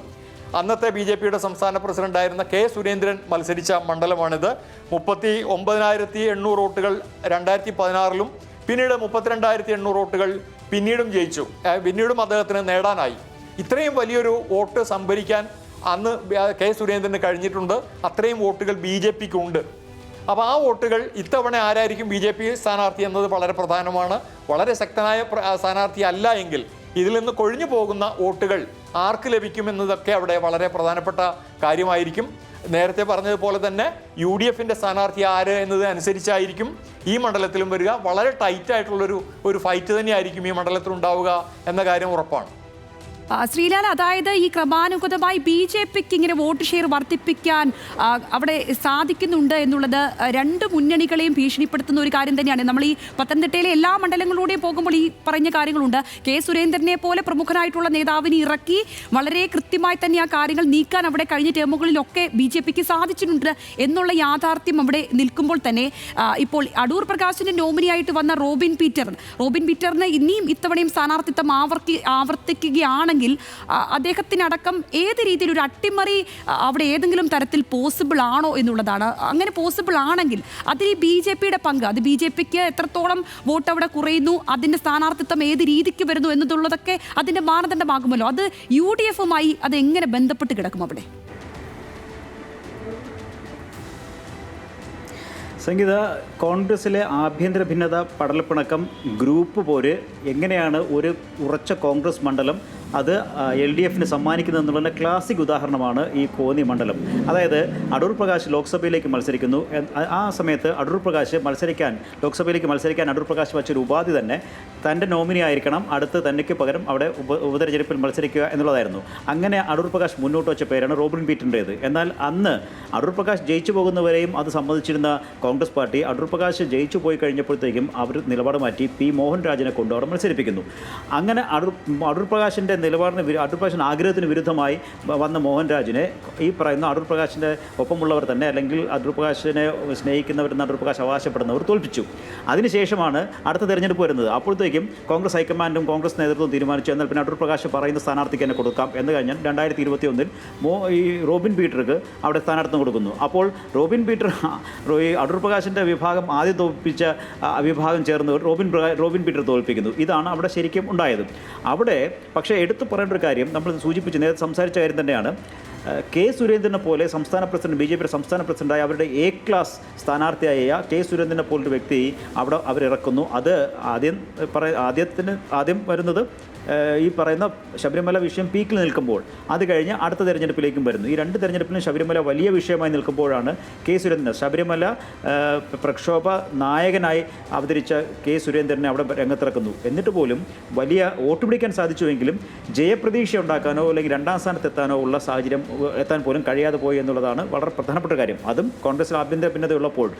അന്നത്തെ BJP-യുടെ സംസ്ഥാന പ്രസിഡന്റായിരുന്ന K. സുരേന്ദ്രൻ മത്സരിച്ച മണ്ഡലമാണിത്. 39,800 വോട്ടുകൾ 2016-ലും പിന്നീട് 32,800 വോട്ടുകൾ പിന്നീടും ജയിച്ചു. പിന്നീടും അദ്ദേഹത്തിന് നേടാനായി. ഇത്രയും വലിയൊരു വോട്ട് സംഭരിക്കാൻ അന്ന് K. സുരേന്ദ്രന് കഴിഞ്ഞിട്ടുണ്ട്. അത്രയും വോട്ടുകൾ BJP-ക്ക് ഉണ്ട്. അപ്പോൾ ആ വോട്ടുകൾ ഇത്തവണ ആരായിരിക്കും BJP സ്ഥാനാർത്ഥി എന്നത് വളരെ പ്രധാനമാണ്. വളരെ ശക്തനായ സ്ഥാനാർത്ഥി അല്ല എങ്കിൽ ഇതിൽ നിന്ന് കൊഴിഞ്ഞു പോകുന്ന വോട്ടുകൾ ആർക്ക് ലഭിക്കുമെന്നതൊക്കെ അവിടെ വളരെ പ്രധാനപ്പെട്ട കാര്യമായിരിക്കും. നേരത്തെ പറഞ്ഞതുപോലെ തന്നെ UDF-ൻ്റെ സ്ഥാനാർത്ഥി ആര് എന്നത് അനുസരിച്ചായിരിക്കും ഈ മണ്ഡലത്തിലും വരിക. വളരെ ടൈറ്റായിട്ടുള്ളൊരു ഫൈറ്റ് തന്നെയായിരിക്കും ഈ മണ്ഡലത്തിൽ ഉണ്ടാവുക എന്ന കാര്യം ഉറപ്പാണ്. ശ്രീലാൽ, അതായത് ഈ ക്രമാനുഗതമായി BJP-ക്ക് ഇങ്ങനെ വോട്ട് ഷെയർ വർദ്ധിപ്പിക്കാൻ അവിടെ സാധിക്കുന്നുണ്ട് എന്നുള്ളത് രണ്ട് മുന്നണികളെയും ഭീഷണിപ്പെടുത്തുന്ന ഒരു കാര്യം തന്നെയാണ്. നമ്മൾ ഈ പത്തനംതിട്ടയിലെ എല്ലാ മണ്ഡലങ്ങളിലൂടെയും പോകുമ്പോൾ ഈ പറഞ്ഞ കാര്യങ്ങളുണ്ട്. K. സുരേന്ദ്രനെ പോലെ പ്രമുഖനായിട്ടുള്ള നേതാവിനെ ഇറക്കി വളരെ കൃത്യമായി തന്നെ ആ കാര്യങ്ങൾ നീക്കാൻ അവിടെ കഴിഞ്ഞ ടേമുകളിലൊക്കെ BJP-ക്ക് സാധിച്ചിട്ടുണ്ട് എന്നുള്ള യാഥാർത്ഥ്യം അവിടെ നിൽക്കുമ്പോൾ തന്നെ ഇപ്പോൾ അടൂർ പ്രകാശിന്റെ നോമിനിയായിട്ട് വന്ന റോബിൻ പീറ്ററിന് ഇനിയും ഇത്തവണയും സ്ഥാനാർത്ഥിത്വം ആവർത്തിക്കുകയാണെങ്കിൽ അദ്ദേഹത്തിനടക്കം ഏത് രീതിയിൽ ഒരു അട്ടിമറി അവിടെ ഏതെങ്കിലും തരത്തിൽ പോസിബിൾ ആണോ എന്നുള്ളതാണ്. അങ്ങനെ പോസിബിൾ ആണെങ്കിൽ അതിൽ ഈ BJP-യുടെ പങ്ക്, അത് BJP-ക്ക് എത്രത്തോളം വോട്ട് അവിടെ കുറയുന്നു, അതിൻ്റെ സ്ഥാനാർത്ഥിത്വം ഏത് രീതിക്ക് വരുന്നു എന്നുള്ളതൊക്കെ അതിൻ്റെ മാനദണ്ഡമാകുമല്ലോ. അത് UDF-മായി അത് എങ്ങനെ ബന്ധപ്പെട്ട് കിടക്കും അവിടെ? സംഗീത, കോൺഗ്രസിലെ ആഭ്യന്തര ഭിന്നത, പടലപ്പിണക്കം, ഗ്രൂപ്പ് പോര് എങ്ങനെയാണ് ഒരു ഉറച്ച കോൺഗ്രസ് മണ്ഡലം അത് LDFന് സമ്മാനിക്കുന്നത് എന്നുള്ളതിൻ്റെ ക്ലാസിക് ഉദാഹരണമാണ് ഈ കോന്നി മണ്ഡലം. അതായത് അടൂർ പ്രകാശ് ലോക്സഭയിലേക്ക് മത്സരിക്കുന്നു. ആ സമയത്ത് അടൂർ പ്രകാശ് ലോക്സഭയിലേക്ക് മത്സരിക്കാൻ അടൂർ പ്രകാശ് വച്ചൊരു ഉപാധി തന്നെ തൻ്റെ നോമിനി ആയിരിക്കണം, അടുത്ത് തനിക്ക് പകരം അവിടെ ഉപതെരഞ്ഞെടുപ്പിൽ മത്സരിക്കുക എന്നുള്ളതായിരുന്നു. അങ്ങനെ അടൂർ പ്രകാശ് മുന്നോട്ട് വെച്ച പേരാണ് റോബിൻ പീറ്ററിൻ്റേത്. എന്നാൽ അന്ന് അടൂർ പ്രകാശ് ജയിച്ചു പോകുന്നവരെയും അത് സമ്മതിച്ചിരുന്ന കോൺഗ്രസ് പാർട്ടി അടൂർ പ്രകാശ് ജയിച്ചു പോയി കഴിഞ്ഞപ്പോഴത്തേക്കും അവർ നിലപാട് മാറ്റി മോഹൻ രാജിനെ കൊണ്ട് അവിടെ മത്സരിപ്പിക്കുന്നു. അങ്ങനെ അടൂർ പ്രകാശിൻ്റെ അടൂർ പ്രകാശിൻ്റെ ആഗ്രഹത്തിന് വിരുദ്ധമായി വന്ന മോഹൻ രാജിനെ ഈ പറയുന്ന അടൂർ പ്രകാശിൻ്റെ ഒപ്പമുള്ളവർ തന്നെ, അല്ലെങ്കിൽ അടൂർ പ്രകാശിനെ സ്നേഹിക്കുന്നവരെന്ന് അടൂർ പ്രകാശ് അവകാശപ്പെടുന്നവർ തോൽപ്പിച്ചു. അതിനുശേഷമാണ് അടുത്ത തെരഞ്ഞെടുപ്പ് വരുന്നത്. അപ്പോഴത്തേക്കും കോൺഗ്രസ് ഹൈക്കമാൻഡും കോൺഗ്രസ് നേതൃത്വവും തീരുമാനിച്ചു, എന്നാൽ പിന്നെ അടൂർ പ്രകാശ് പറയുന്ന സ്ഥാനാർത്ഥിക്ക് തന്നെ കൊടുക്കാം എന്ന് കഴിഞ്ഞാൽ 2021 ഈ റോബിൻ പീറ്റർക്ക് അവിടെ സ്ഥാനാർത്ഥിത്വം കൊടുക്കുന്നു. അപ്പോൾ റോബിൻ പീറ്റർ അടൂർ പ്രകാശിൻ്റെ വിഭാഗം ആദ്യം തോൽപ്പിച്ച വിഭാഗം ചേർന്ന് റോബിൻ പീറ്റർ തോൽപ്പിക്കുന്നു. ഇതാണ് അവിടെ ശരിക്കും ഉണ്ടായത്. അവിടെ പക്ഷേ എടുത്തു പറയേണ്ട ഒരു കാര്യം, നമ്മൾ സൂചിപ്പിച്ച് നേരത്തെ സംസാരിച്ച കാര്യം തന്നെയാണ്. കെ സുരേന്ദ്രനെ പോലെ സംസ്ഥാന പ്രസിഡന്റ്, BJP സംസ്ഥാന പ്രസിഡന്റായ അവരുടെ A ക്ലാസ് സ്ഥാനാർത്ഥിയായ കെ സുരേന്ദ്രനെ പോലൊരു വ്യക്തി അവിടെ അവരിറക്കുന്നു. അത് ആദ്യം വരുന്നത് ഈ പറയുന്ന ശബരിമല വിഷയം പീക്കിൽ നിൽക്കുമ്പോൾ, അത് കഴിഞ്ഞ് അടുത്ത തെരഞ്ഞെടുപ്പിലേക്കും വരുന്നു. ഈ 2 തെരഞ്ഞെടുപ്പിലും ശബരിമല വലിയ വിഷയമായി നിൽക്കുമ്പോഴാണ് കെ സുരേന്ദ്രൻ, ശബരിമല പ്രക്ഷോഭ നായകനായി അവതരിച്ച കെ സുരേന്ദ്രനെ അവിടെ രംഗത്തിറക്കുന്നു. എന്നിട്ട് പോലും വലിയ വോട്ട് പിടിക്കാൻ സാധിച്ചുവെങ്കിലും ജയപ്രതീക്ഷ ഉണ്ടാക്കാനോ അല്ലെങ്കിൽ 2ാം സ്ഥാനത്തെത്താനോ ഉള്ള സാഹചര്യം എത്താൻ പോലും കഴിയാതെ പോയി എന്നുള്ളതാണ് വളരെ പ്രധാനപ്പെട്ട കാര്യം. അതും കോൺഗ്രസിൽ ആഭ്യന്തര ഭിന്നതയുള്ളപ്പോൾ.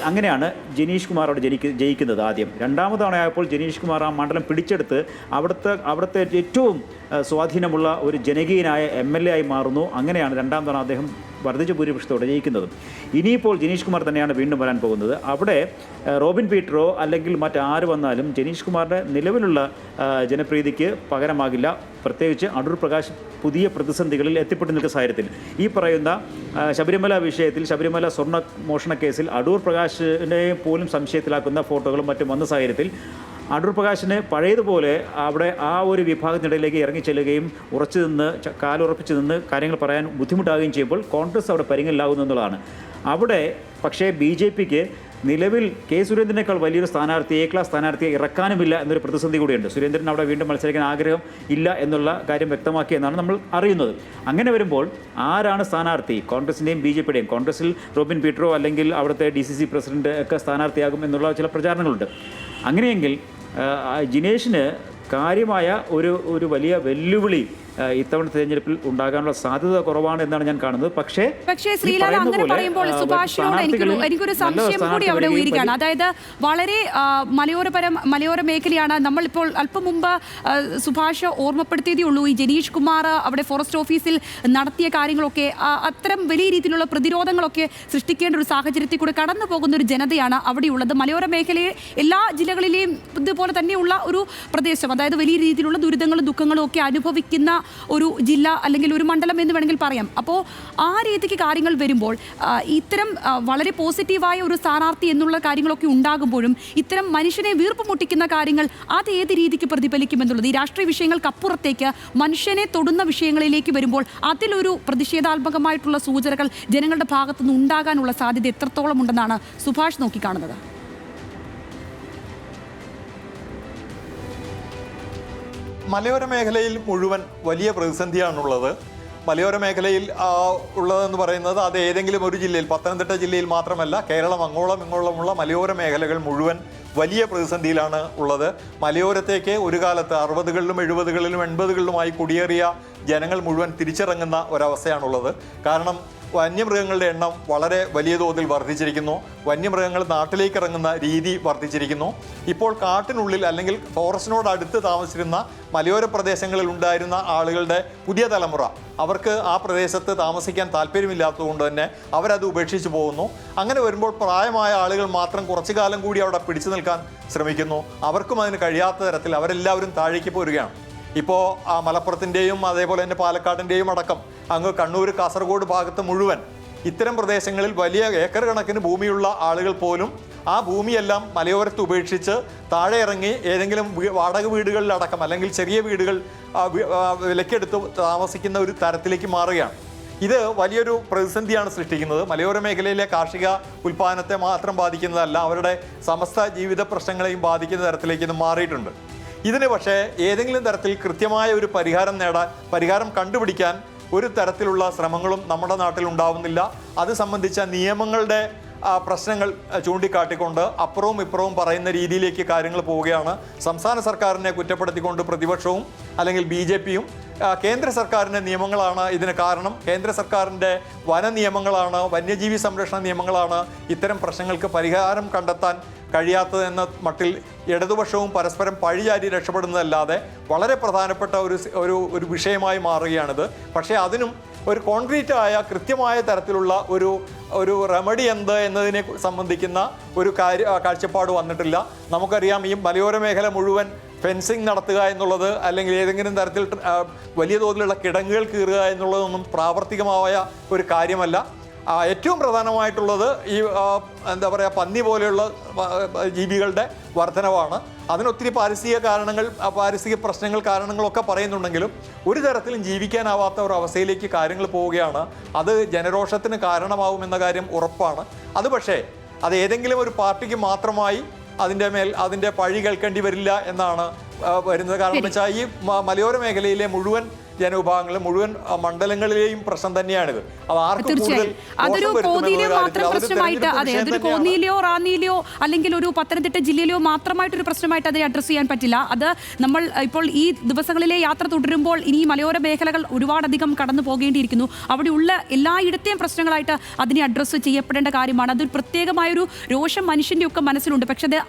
അങ്ങനെയാണ് ജനീഷ് കുമാർ അവിടെ ജയിക്കുന്നത്. ആദ്യം 2ാമത് തവണയായപ്പോൾ ജനീഷ് കുമാർ ആ മണ്ഡലം പിടിച്ചെടുത്ത് അവിടുത്തെ ഏറ്റവും സ്വാധീനമുള്ള ഒരു ജനകീയനായ MLA ആയി മാറുന്നു. അങ്ങനെയാണ് 2ാം തവണ അദ്ദേഹം വർദ്ധിച്ച ഭൂരിപക്ഷത്തോടെ ജയിക്കുന്നത്. ഇനിയിപ്പോൾ ജനീഷ് കുമാർ തന്നെയാണ് വീണ്ടും വരാൻ പോകുന്നത്. അവിടെ റോബിൻ പീറ്ററോ അല്ലെങ്കിൽ മറ്റാര് വന്നാലും ജനീഷ് കുമാറിൻ്റെ നിലവിലുള്ള ജനപ്രീതിക്ക് പകരമാകില്ല. പ്രത്യേകിച്ച് അടൂർ പ്രകാശ് പുതിയ പ്രതിസന്ധികളിൽ എത്തിപ്പെട്ടു നിൽക്കുന്ന സാഹചര്യത്തിൽ ഈ പറയുന്ന ശബരിമല വിഷയത്തിൽ, ശബരിമല സ്വർണ്ണ മോഷണ കേസിൽ അടൂർ പ്രകാശിനെ പോലും സംശയത്തിലാക്കുന്ന ഫോട്ടോകളും മറ്റും വന്ന സാഹചര്യത്തിൽ അടൂർ പ്രകാശിന് പഴയതുപോലെ അവിടെ ആ ഒരു വിഭാഗത്തിനിടയിലേക്ക് ഇറങ്ങിച്ചെല്ലുകയും കാലുറപ്പിച്ച് നിന്ന് കാര്യങ്ങൾ പറയാൻ ബുദ്ധിമുട്ടാകുകയും ചെയ്യുമ്പോൾ കോൺഗ്രസ് അവിടെ പരിങ്ങലിലാകുന്നു എന്നുള്ളതാണ്. അവിടെ പക്ഷേ BJPക്ക് നിലവിൽ കെ സുരേന്ദ്രനേക്കാൾ വലിയൊരു സ്ഥാനാർത്ഥി, A ക്ലാസ് സ്ഥാനാർത്ഥിയെ ഇറക്കാനുമില്ല എന്നൊരു പ്രതിസന്ധി കൂടിയുണ്ട്. സുരേന്ദ്രൻ അവിടെ വീണ്ടും മത്സരിക്കാൻ ആഗ്രഹം ഇല്ല എന്നുള്ള കാര്യം വ്യക്തമാക്കിയെന്നാണ് നമ്മൾ അറിയുന്നത്. അങ്ങനെ വരുമ്പോൾ ആരാണ് സ്ഥാനാർത്ഥി? കോൺഗ്രസിൻ്റെയും BJPയുടെയും. കോൺഗ്രസിൽ റോബിൻ പീറ്ററോ അല്ലെങ്കിൽ അവിടുത്തെ DCC പ്രസിഡന്റ് ഒക്കെ സ്ഥാനാർത്ഥിയാകും എന്നുള്ള ചില പ്രചാരണങ്ങളുണ്ട്. അങ്ങനെയെങ്കിൽ ജിനേഷിന് കാര്യമായ ഒരു വലിയ വെല്ലുവിളി ഇത്തവണ തെരഞ്ഞെടുപ്പിൽ ഉണ്ടാകാനുള്ള സാധ്യത കുറവാണ് എന്നാണ് ഞാൻ കാണുന്നത്. പക്ഷേ ശ്രീലാൽ അങ്ങനെ പറയുമ്പോൾ സുഭാഷിനോട് എനിക്കൊരു സംശയം കൂടി അവിടെ ഉയരുകയാണ്. അതായത് വളരെ മലയോര മേഖലയാണ്. നമ്മളിപ്പോൾ അല്പം മുമ്പ് സുഭാഷ് ഓർമ്മപ്പെടുത്തിയതേ ഉള്ളൂ. ഈ ജനീഷ് കുമാർ അവിടെ ഫോറസ്റ്റ് ഓഫീസിൽ നടത്തിയ കാര്യങ്ങളൊക്കെ അത്തരം വലിയ രീതിയിലുള്ള പ്രതിരോധങ്ങളൊക്കെ സൃഷ്ടിക്കേണ്ട ഒരു സാഹചര്യത്തിൽ കൂടെ കടന്നു പോകുന്ന ഒരു ജനതയാണ് അവിടെയുള്ളത്. മലയോര മേഖലയെ എല്ലാ ജില്ലകളിലെയും ഇതുപോലെ തന്നെയുള്ള ഒരു പ്രദേശം, അതായത് വലിയ രീതിയിലുള്ള ദുരിതങ്ങളും ദുഃഖങ്ങളും ഒക്കെ അനുഭവിക്കുന്ന ഒരു ജില്ല അല്ലെങ്കിൽ ഒരു മണ്ഡലം എന്ന് വേണമെങ്കിൽ പറയാം. അപ്പോൾ ആ രീതിക്ക് കാര്യങ്ങൾ വരുമ്പോൾ ഇത്തരം വളരെ പോസിറ്റീവായ ഒരു സ്ഥാനാർത്ഥി എന്നുള്ള കാര്യങ്ങളൊക്കെ ഉണ്ടാകുമ്പോഴും ഇത്തരം മനുഷ്യനെ വീർപ്പ് മുട്ടിക്കുന്ന കാര്യങ്ങൾ അത് ഏത് രീതിക്ക് പ്രതിഫലിക്കുമെന്നുള്ളത്, ഈ രാഷ്ട്രീയ വിഷയങ്ങൾക്കപ്പുറത്തേക്ക് മനുഷ്യനെ തൊടുന്ന വിഷയങ്ങളിലേക്ക് വരുമ്പോൾ അതിലൊരു പ്രതിഷേധാത്മകമായിട്ടുള്ള സൂചനകൾ ജനങ്ങളുടെ ഭാഗത്തുനിന്ന് ഉണ്ടാകാനുള്ള സാധ്യത എത്രത്തോളം ഉണ്ടെന്നാണ് സുഭാഷ് നോക്കിക്കാണുന്നത്? മലയോര മേഖലയിൽ മുഴുവൻ വലിയ പ്രതിസന്ധിയാണുള്ളത്. മലയോര മേഖലയിൽ ഉള്ളതെന്ന് പറയുന്നത് അത് ഏതെങ്കിലും ഒരു ജില്ലയിൽ, പത്തനംതിട്ട ജില്ലയിൽ മാത്രമല്ല, കേരളം അങ്ങോളം ഇങ്ങോളമുള്ള മലയോര മേഖലകൾ മുഴുവൻ വലിയ പ്രതിസന്ധിയിലാണ് ഉള്ളത്. മലയോരത്തേക്ക് ഒരു കാലത്ത് 60കളിലും 70കളിലും 80കളിലുമായി കുടിയേറിയ ജനങ്ങൾ മുഴുവൻ തിരിച്ചിറങ്ങുന്ന ഒരവസ്ഥയാണുള്ളത്. കാരണം വന്യമൃഗങ്ങളുടെ എണ്ണം വളരെ വലിയ തോതിൽ വർദ്ധിച്ചിരിക്കുന്നു. വന്യമൃഗങ്ങൾ നാട്ടിലേക്ക് ഇറങ്ങുന്ന രീതി വർദ്ധിച്ചിരിക്കുന്നു. ഇപ്പോൾ കാട്ടിനുള്ളിൽ അല്ലെങ്കിൽ ഫോറസ്റ്റിനോട് അടുത്ത് താമസിച്ചിരുന്ന മലയോര പ്രദേശങ്ങളിൽ ഉണ്ടായിരുന്ന ആളുകളുടെ പുതിയ തലമുറ, അവർക്ക് ആ പ്രദേശത്ത് താമസിക്കാൻ താല്പര്യമില്ലാത്തതുകൊണ്ട് തന്നെ അവരത് ഉപേക്ഷിച്ച് പോകുന്നു. അങ്ങനെ വരുമ്പോൾ പ്രായമായ ആളുകൾ മാത്രം കുറച്ചു കാലം കൂടി അവിടെ പിടിച്ചു നിൽക്കാൻ ശ്രമിക്കുന്നു. അവർക്കും അതിന് കഴിയാത്ത തരത്തിൽ അവരെല്ലാവരും താഴേക്ക് പോരുകയാണ്. ഇപ്പോൾ മലപ്പുറത്തിൻ്റെയും അതേപോലെ തന്നെ പാലക്കാടിൻ്റെയും അടക്കം അങ്ങ് കണ്ണൂർ, കാസർഗോഡ് ഭാഗത്ത് മുഴുവൻ ഇത്തരം പ്രദേശങ്ങളിൽ വലിയ ഏക്കർ കണക്കിന് ഭൂമിയുള്ള ആളുകൾ പോലും ആ ഭൂമിയെല്ലാം മലയോരത്ത് ഉപേക്ഷിച്ച് താഴെ ഇറങ്ങി ഏതെങ്കിലും വാടക വീടുകളിലടക്കം അല്ലെങ്കിൽ ചെറിയ വീടുകൾ വിലക്കെടുത്ത് താമസിക്കുന്ന ഒരു തരത്തിലേക്ക് മാറുകയാണ്. ഇത് വലിയൊരു പ്രതിസന്ധിയാണ് സൃഷ്ടിക്കുന്നത്. മലയോര മേഖലയിലെ കാർഷിക ഉൽപ്പാദനത്തെ മാത്രം ബാധിക്കുന്നതല്ല, അവരുടെ സമസ്ത ജീവിത പ്രശ്നങ്ങളെയും ബാധിക്കുന്ന തരത്തിലേക്ക് ഇത് മാറിയിട്ടുണ്ട്. ഇതിന് പക്ഷേ ഏതെങ്കിലും തരത്തിൽ കൃത്യമായ ഒരു പരിഹാരം കണ്ടുപിടിക്കാൻ ഒരു തരത്തിലുള്ള ശ്രമങ്ങളും നമ്മുടെ നാട്ടിൽ ഉണ്ടാവുന്നില്ല. അത് സംബന്ധിച്ച നിയമങ്ങളുടെ പ്രശ്നങ്ങൾ ചൂണ്ടിക്കാട്ടിക്കൊണ്ട് അപ്പുറവും ഇപ്പുറവും പറയുന്ന രീതിയിലേക്ക് കാര്യങ്ങൾ പോവുകയാണ്. സംസ്ഥാന സർക്കാരിനെ കുറ്റപ്പെടുത്തിക്കൊണ്ട് പ്രതിപക്ഷവും അല്ലെങ്കിൽ BJPയും കേന്ദ്ര സർക്കാരിൻ്റെ നിയമങ്ങളാണ് ഇതിന് കാരണം, കേന്ദ്ര സർക്കാരിൻ്റെ വന നിയമങ്ങളാണ്, വന്യജീവി സംരക്ഷണ നിയമങ്ങളാണ് ഇത്തരം പ്രശ്നങ്ങൾക്ക് പരിഹാരം കണ്ടെത്താൻ കഴിയാത്തതെന്ന മട്ടിൽ ഇടതുപക്ഷവും പരസ്പരം പഴിചാരി രക്ഷപ്പെടുന്നതല്ലാതെ വളരെ പ്രധാനപ്പെട്ട ഒരു വിഷയമായി മാറുകയാണിത്. പക്ഷേ അതിനും ഒരു കോൺക്രീറ്റായ കൃത്യമായ തരത്തിലുള്ള ഒരു റെമഡി എന്ത് എന്നതിനെ സംബന്ധിക്കുന്ന ഒരു കാഴ്ചപ്പാട് വന്നിട്ടില്ല. നമുക്കറിയാം, ഈ മലയോര മേഖല മുഴുവൻ ഫെൻസിങ് നടത്തുക എന്നുള്ളത് അല്ലെങ്കിൽ ഏതെങ്കിലും തരത്തിൽ വലിയ തോതിലുള്ള കിടങ്ങുകൾ കീറുക എന്നുള്ളതൊന്നും പ്രാവർത്തികമായ ഒരു കാര്യമല്ല. ഏറ്റവും പ്രധാനമായിട്ടുള്ളത് ഈ എന്താ പറയുക, പന്നി പോലെയുള്ള ജീവികളുടെ വർധനവാണ്. അതിനൊത്തിരി പാരിസ്ഥിതിക പ്രശ്നങ്ങൾ കാരണങ്ങളൊക്കെ പറയുന്നുണ്ടെങ്കിലും ഒരു തരത്തിലും ജീവിക്കാനാവാത്ത ഒരു അവസ്ഥയിലേക്ക് കാര്യങ്ങൾ പോവുകയാണ്. അത് ജനരോഷത്തിന് കാരണമാവുമെന്ന കാര്യം ഉറപ്പാണ്. അത് പക്ഷേ അത് ഏതെങ്കിലും ഒരു പാർട്ടിക്ക് മാത്രമായി അതിൻ്റെ പഴി കേൾക്കേണ്ടി വരില്ല എന്നാണ് വരുന്നത്. കാരണം എന്ന് വെച്ചാൽ ഈ മലയോര മേഖലയിലെ മുഴുവൻ ജനവിഭാഗങ്ങളും മുഴുവൻ മണ്ഡലങ്ങളിലെയും പ്രശ്നം തന്നെയാണിത്. അത് ആർക്കും കൂടുതൽ അതൊരു കോന്നിയിലെയോ മാത്രം പ്രശ്നമായിട്ട്, അതെ, അതൊരു കോന്നിയിലെയോ റാന്നിയിലെയോ അല്ലെങ്കിൽ ഒരു പത്തനംതിട്ട ജില്ലയിലെയോ മാത്രമായിട്ടൊരു പ്രശ്നമായിട്ട് അതിനെ അഡ്രസ്സ് ചെയ്യാൻ പറ്റില്ല. അത് നമ്മൾ ഇപ്പോൾ ഈ ദിവസങ്ങളിലെ യാത്ര തുടരുമ്പോൾ ഇനി മലയോര മേഖലകൾ ഒരുപാടധികം കടന്നു പോകേണ്ടിയിരിക്കുന്നു. അവിടെയുള്ള എല്ലായിടത്തെയും പ്രശ്നങ്ങളായിട്ട് അതിനെ അഡ്രസ്സ് ചെയ്യപ്പെടേണ്ട കാര്യമാണ്. അതൊരു പ്രത്യേകമായൊരു രോഷം മനുഷ്യൻ്റെ ഒക്കെ മനസ്സിലുണ്ട്. പക്ഷെ അത്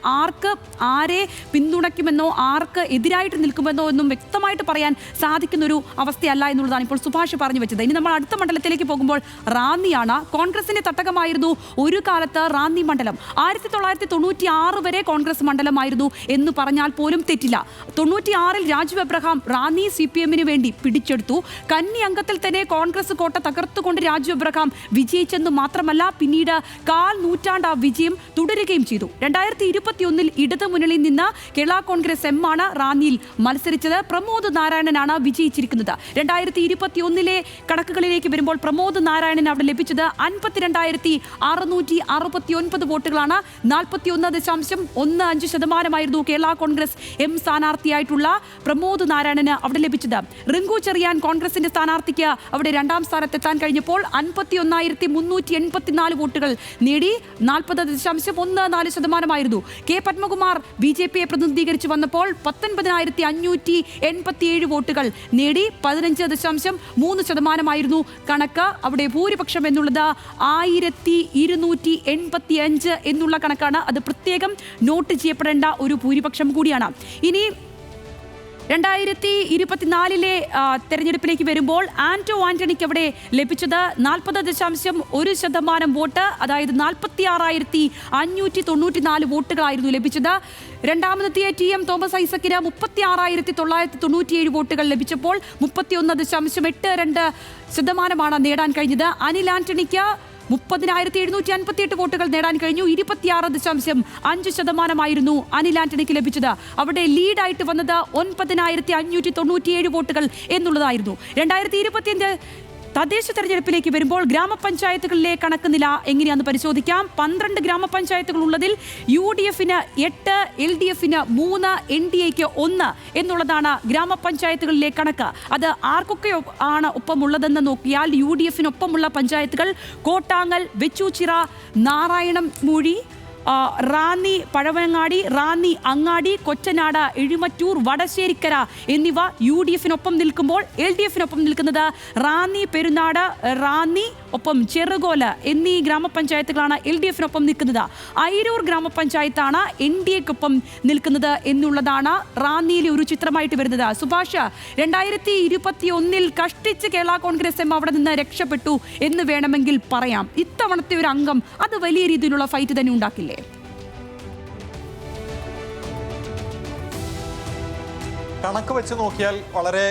ആരെ പിന്തുണയ്ക്കുമെന്നോ ആർക്ക് എതിരായിട്ട് നിൽക്കുമെന്നോ എന്നും വ്യക്തമായിട്ട് പറയാൻ സാധിക്കുന്നൊരു അവസ്ഥയല്ല എന്നുള്ളതാണ് ഇപ്പോൾ സുഭാഷ് പറഞ്ഞു വെച്ചത്. ഇനി നമ്മൾ അടുത്ത മണ്ഡലത്തിലേക്ക് പോകുമ്പോൾ റാന്നിയാണ്. കോൺഗ്രസിന്റെ തട്ടകമായിരുന്നു ഒരു കാലത്ത് റാന്നി മണ്ഡലം. 1996 വരെ കോൺഗ്രസ് മണ്ഡലമായിരുന്നു എന്ന് പറഞ്ഞാൽ പോലും തെറ്റില്ല. 96-ൽ രാജു എബ്രഹാം റാന്നി CPM-ന് വേണ്ടി പിടിച്ചെടുത്തു. കന്നി അംഗത്തിൽ തന്നെ കോൺഗ്രസ് കോട്ട തകർത്തുകൊണ്ട് രാജു എബ്രഹാം വിജയിച്ചെന്ന് മാത്രമല്ല, പിന്നീട് 1/4 നൂറ്റാണ്ട് ആ വിജയം തുടരുകയും ചെയ്തു. 2021-ൽ ഇടതുമുന്നണിയിൽ നിന്ന് കേരള കോൺഗ്രസ് M ആണ് റാന്നിയിൽ മത്സരിച്ചത്. പ്രമോദ് നാരായണനാണ് വിജയിച്ചിരിക്കുന്നത്. 2021-ലെ കണക്കുകളിലേക്ക് വരുമ്പോൾ പ്രമോദ് നാരായണൻ അവിടെ ലഭിച്ചത് 52,669 വോട്ടുകളാണ്. 41.15% കേരള കോൺഗ്രസ് M സ്ഥാനാർത്ഥിയായിട്ടുള്ള പ്രമോദ് നാരായണന് അവിടെ ലഭിച്ചത്. റിങ്കു ചെറിയാൻ കോൺഗ്രസിന്റെ സ്ഥാനാർത്ഥിക്ക് അവിടെ 2ാം സ്ഥാനത്തെത്താൻ കഴിഞ്ഞപ്പോൾ 51,384 വോട്ടുകൾ നേടി. 40.14% കെ പത്മകുമാർ BJPയെ പ്രതിനിധീകരിച്ച് വന്നപ്പോൾ 19,587 വോട്ടുകൾ നേടി. 15.3% കണക്ക്. അവിടെ ഭൂരിപക്ഷം എന്നുള്ളത് 1285 എന്നുള്ള കണക്കാണ്. അത് പ്രത്യേകം നോട്ട് ചെയ്യപ്പെടേണ്ട ഒരു ഭൂരിപക്ഷം കൂടിയാണ്. ഇനി 2024-ലെ തെരഞ്ഞെടുപ്പിലേക്ക് വരുമ്പോൾ ആന്റണിക്ക് അവിടെ ലഭിച്ചത് 40.1% വോട്ട്, അതായത് 46,594 വോട്ടുകളായിരുന്നു ലഭിച്ചത്. രണ്ടാമതെത്തിയ TM തോമസ് ഐസക്കിന് 36,997 വോട്ടുകൾ ലഭിച്ചപ്പോൾ 31.82% നേടാൻ കഴിഞ്ഞത്. അനിൽ ആന്റണിക്ക് 30,758 വോട്ടുകൾ നേടാൻ കഴിഞ്ഞു. 26.5% അനിൽ ആന്റണിക്ക് ലഭിച്ചത്. അവിടെ ലീഡായിട്ട് വന്നത് 9,597 വോട്ടുകൾ എന്നുള്ളതായിരുന്നു. 2025 തദ്ദേശ തെരഞ്ഞെടുപ്പിലേക്ക് വരുമ്പോൾ ഗ്രാമപഞ്ചായത്തുകളിലെ കണക്ക് നില എങ്ങനെയാണെന്ന് പരിശോധിക്കാം. 12 ഗ്രാമപഞ്ചായത്തുകൾ ഉള്ളതിൽ UDF-ന് 8, LDF-ന് 3, NDA-ക്ക് 1 എന്നുള്ളതാണ് ഗ്രാമപഞ്ചായത്തുകളിലെ കണക്ക്. അത് ആർക്കൊക്കെ ആണ് ഒപ്പമുള്ളതെന്ന് നോക്കിയാൽ UDF-നൊപ്പമുള്ള പഞ്ചായത്തുകൾ കോട്ടാങ്ങൽ, വെച്ചൂച്ചിറ, നാരായണമൂഴി, റാന്നി പഴവങ്ങാടി, റാന്നി അങ്ങാടി, കൊച്ചനാട്, എഴുമറ്റൂർ, വടശ്ശേരിക്കര എന്നിവ UDF-നൊപ്പം നിൽക്കുമ്പോൾ LDF-നൊപ്പം നിൽക്കുന്നത് റാന്നി, പെരുന്നാട്, റാന്നി ഒപ്പം ചെറുകോല് എന്നീ ഗ്രാമപഞ്ചായത്തുകളാണ് LDF-നൊപ്പം നിൽക്കുന്നത്. അയിരൂർ ഗ്രാമപഞ്ചായത്താണ് NDA-ക്കൊപ്പം നിൽക്കുന്നത് എന്നുള്ളതാണ് റാന്നിയിലെ ഒരു ചിത്രമായിട്ട് വരുന്നത്. സുഭാഷ്, 2021-ൽ കഷ്ടിച്ച് കേരള കോൺഗ്രസ് M അവിടെ നിന്ന് രക്ഷപ്പെട്ടു എന്ന് വേണമെങ്കിൽ പറയാം. ഇത്തവണത്തെ ഒരു അംഗം അത് വലിയ രീതിയിലുള്ള ഫൈറ്റ് തന്നെ ഉണ്ടാക്കില്ലേ? കണക്ക് വെച്ച് നോക്കിയാൽ വളരെ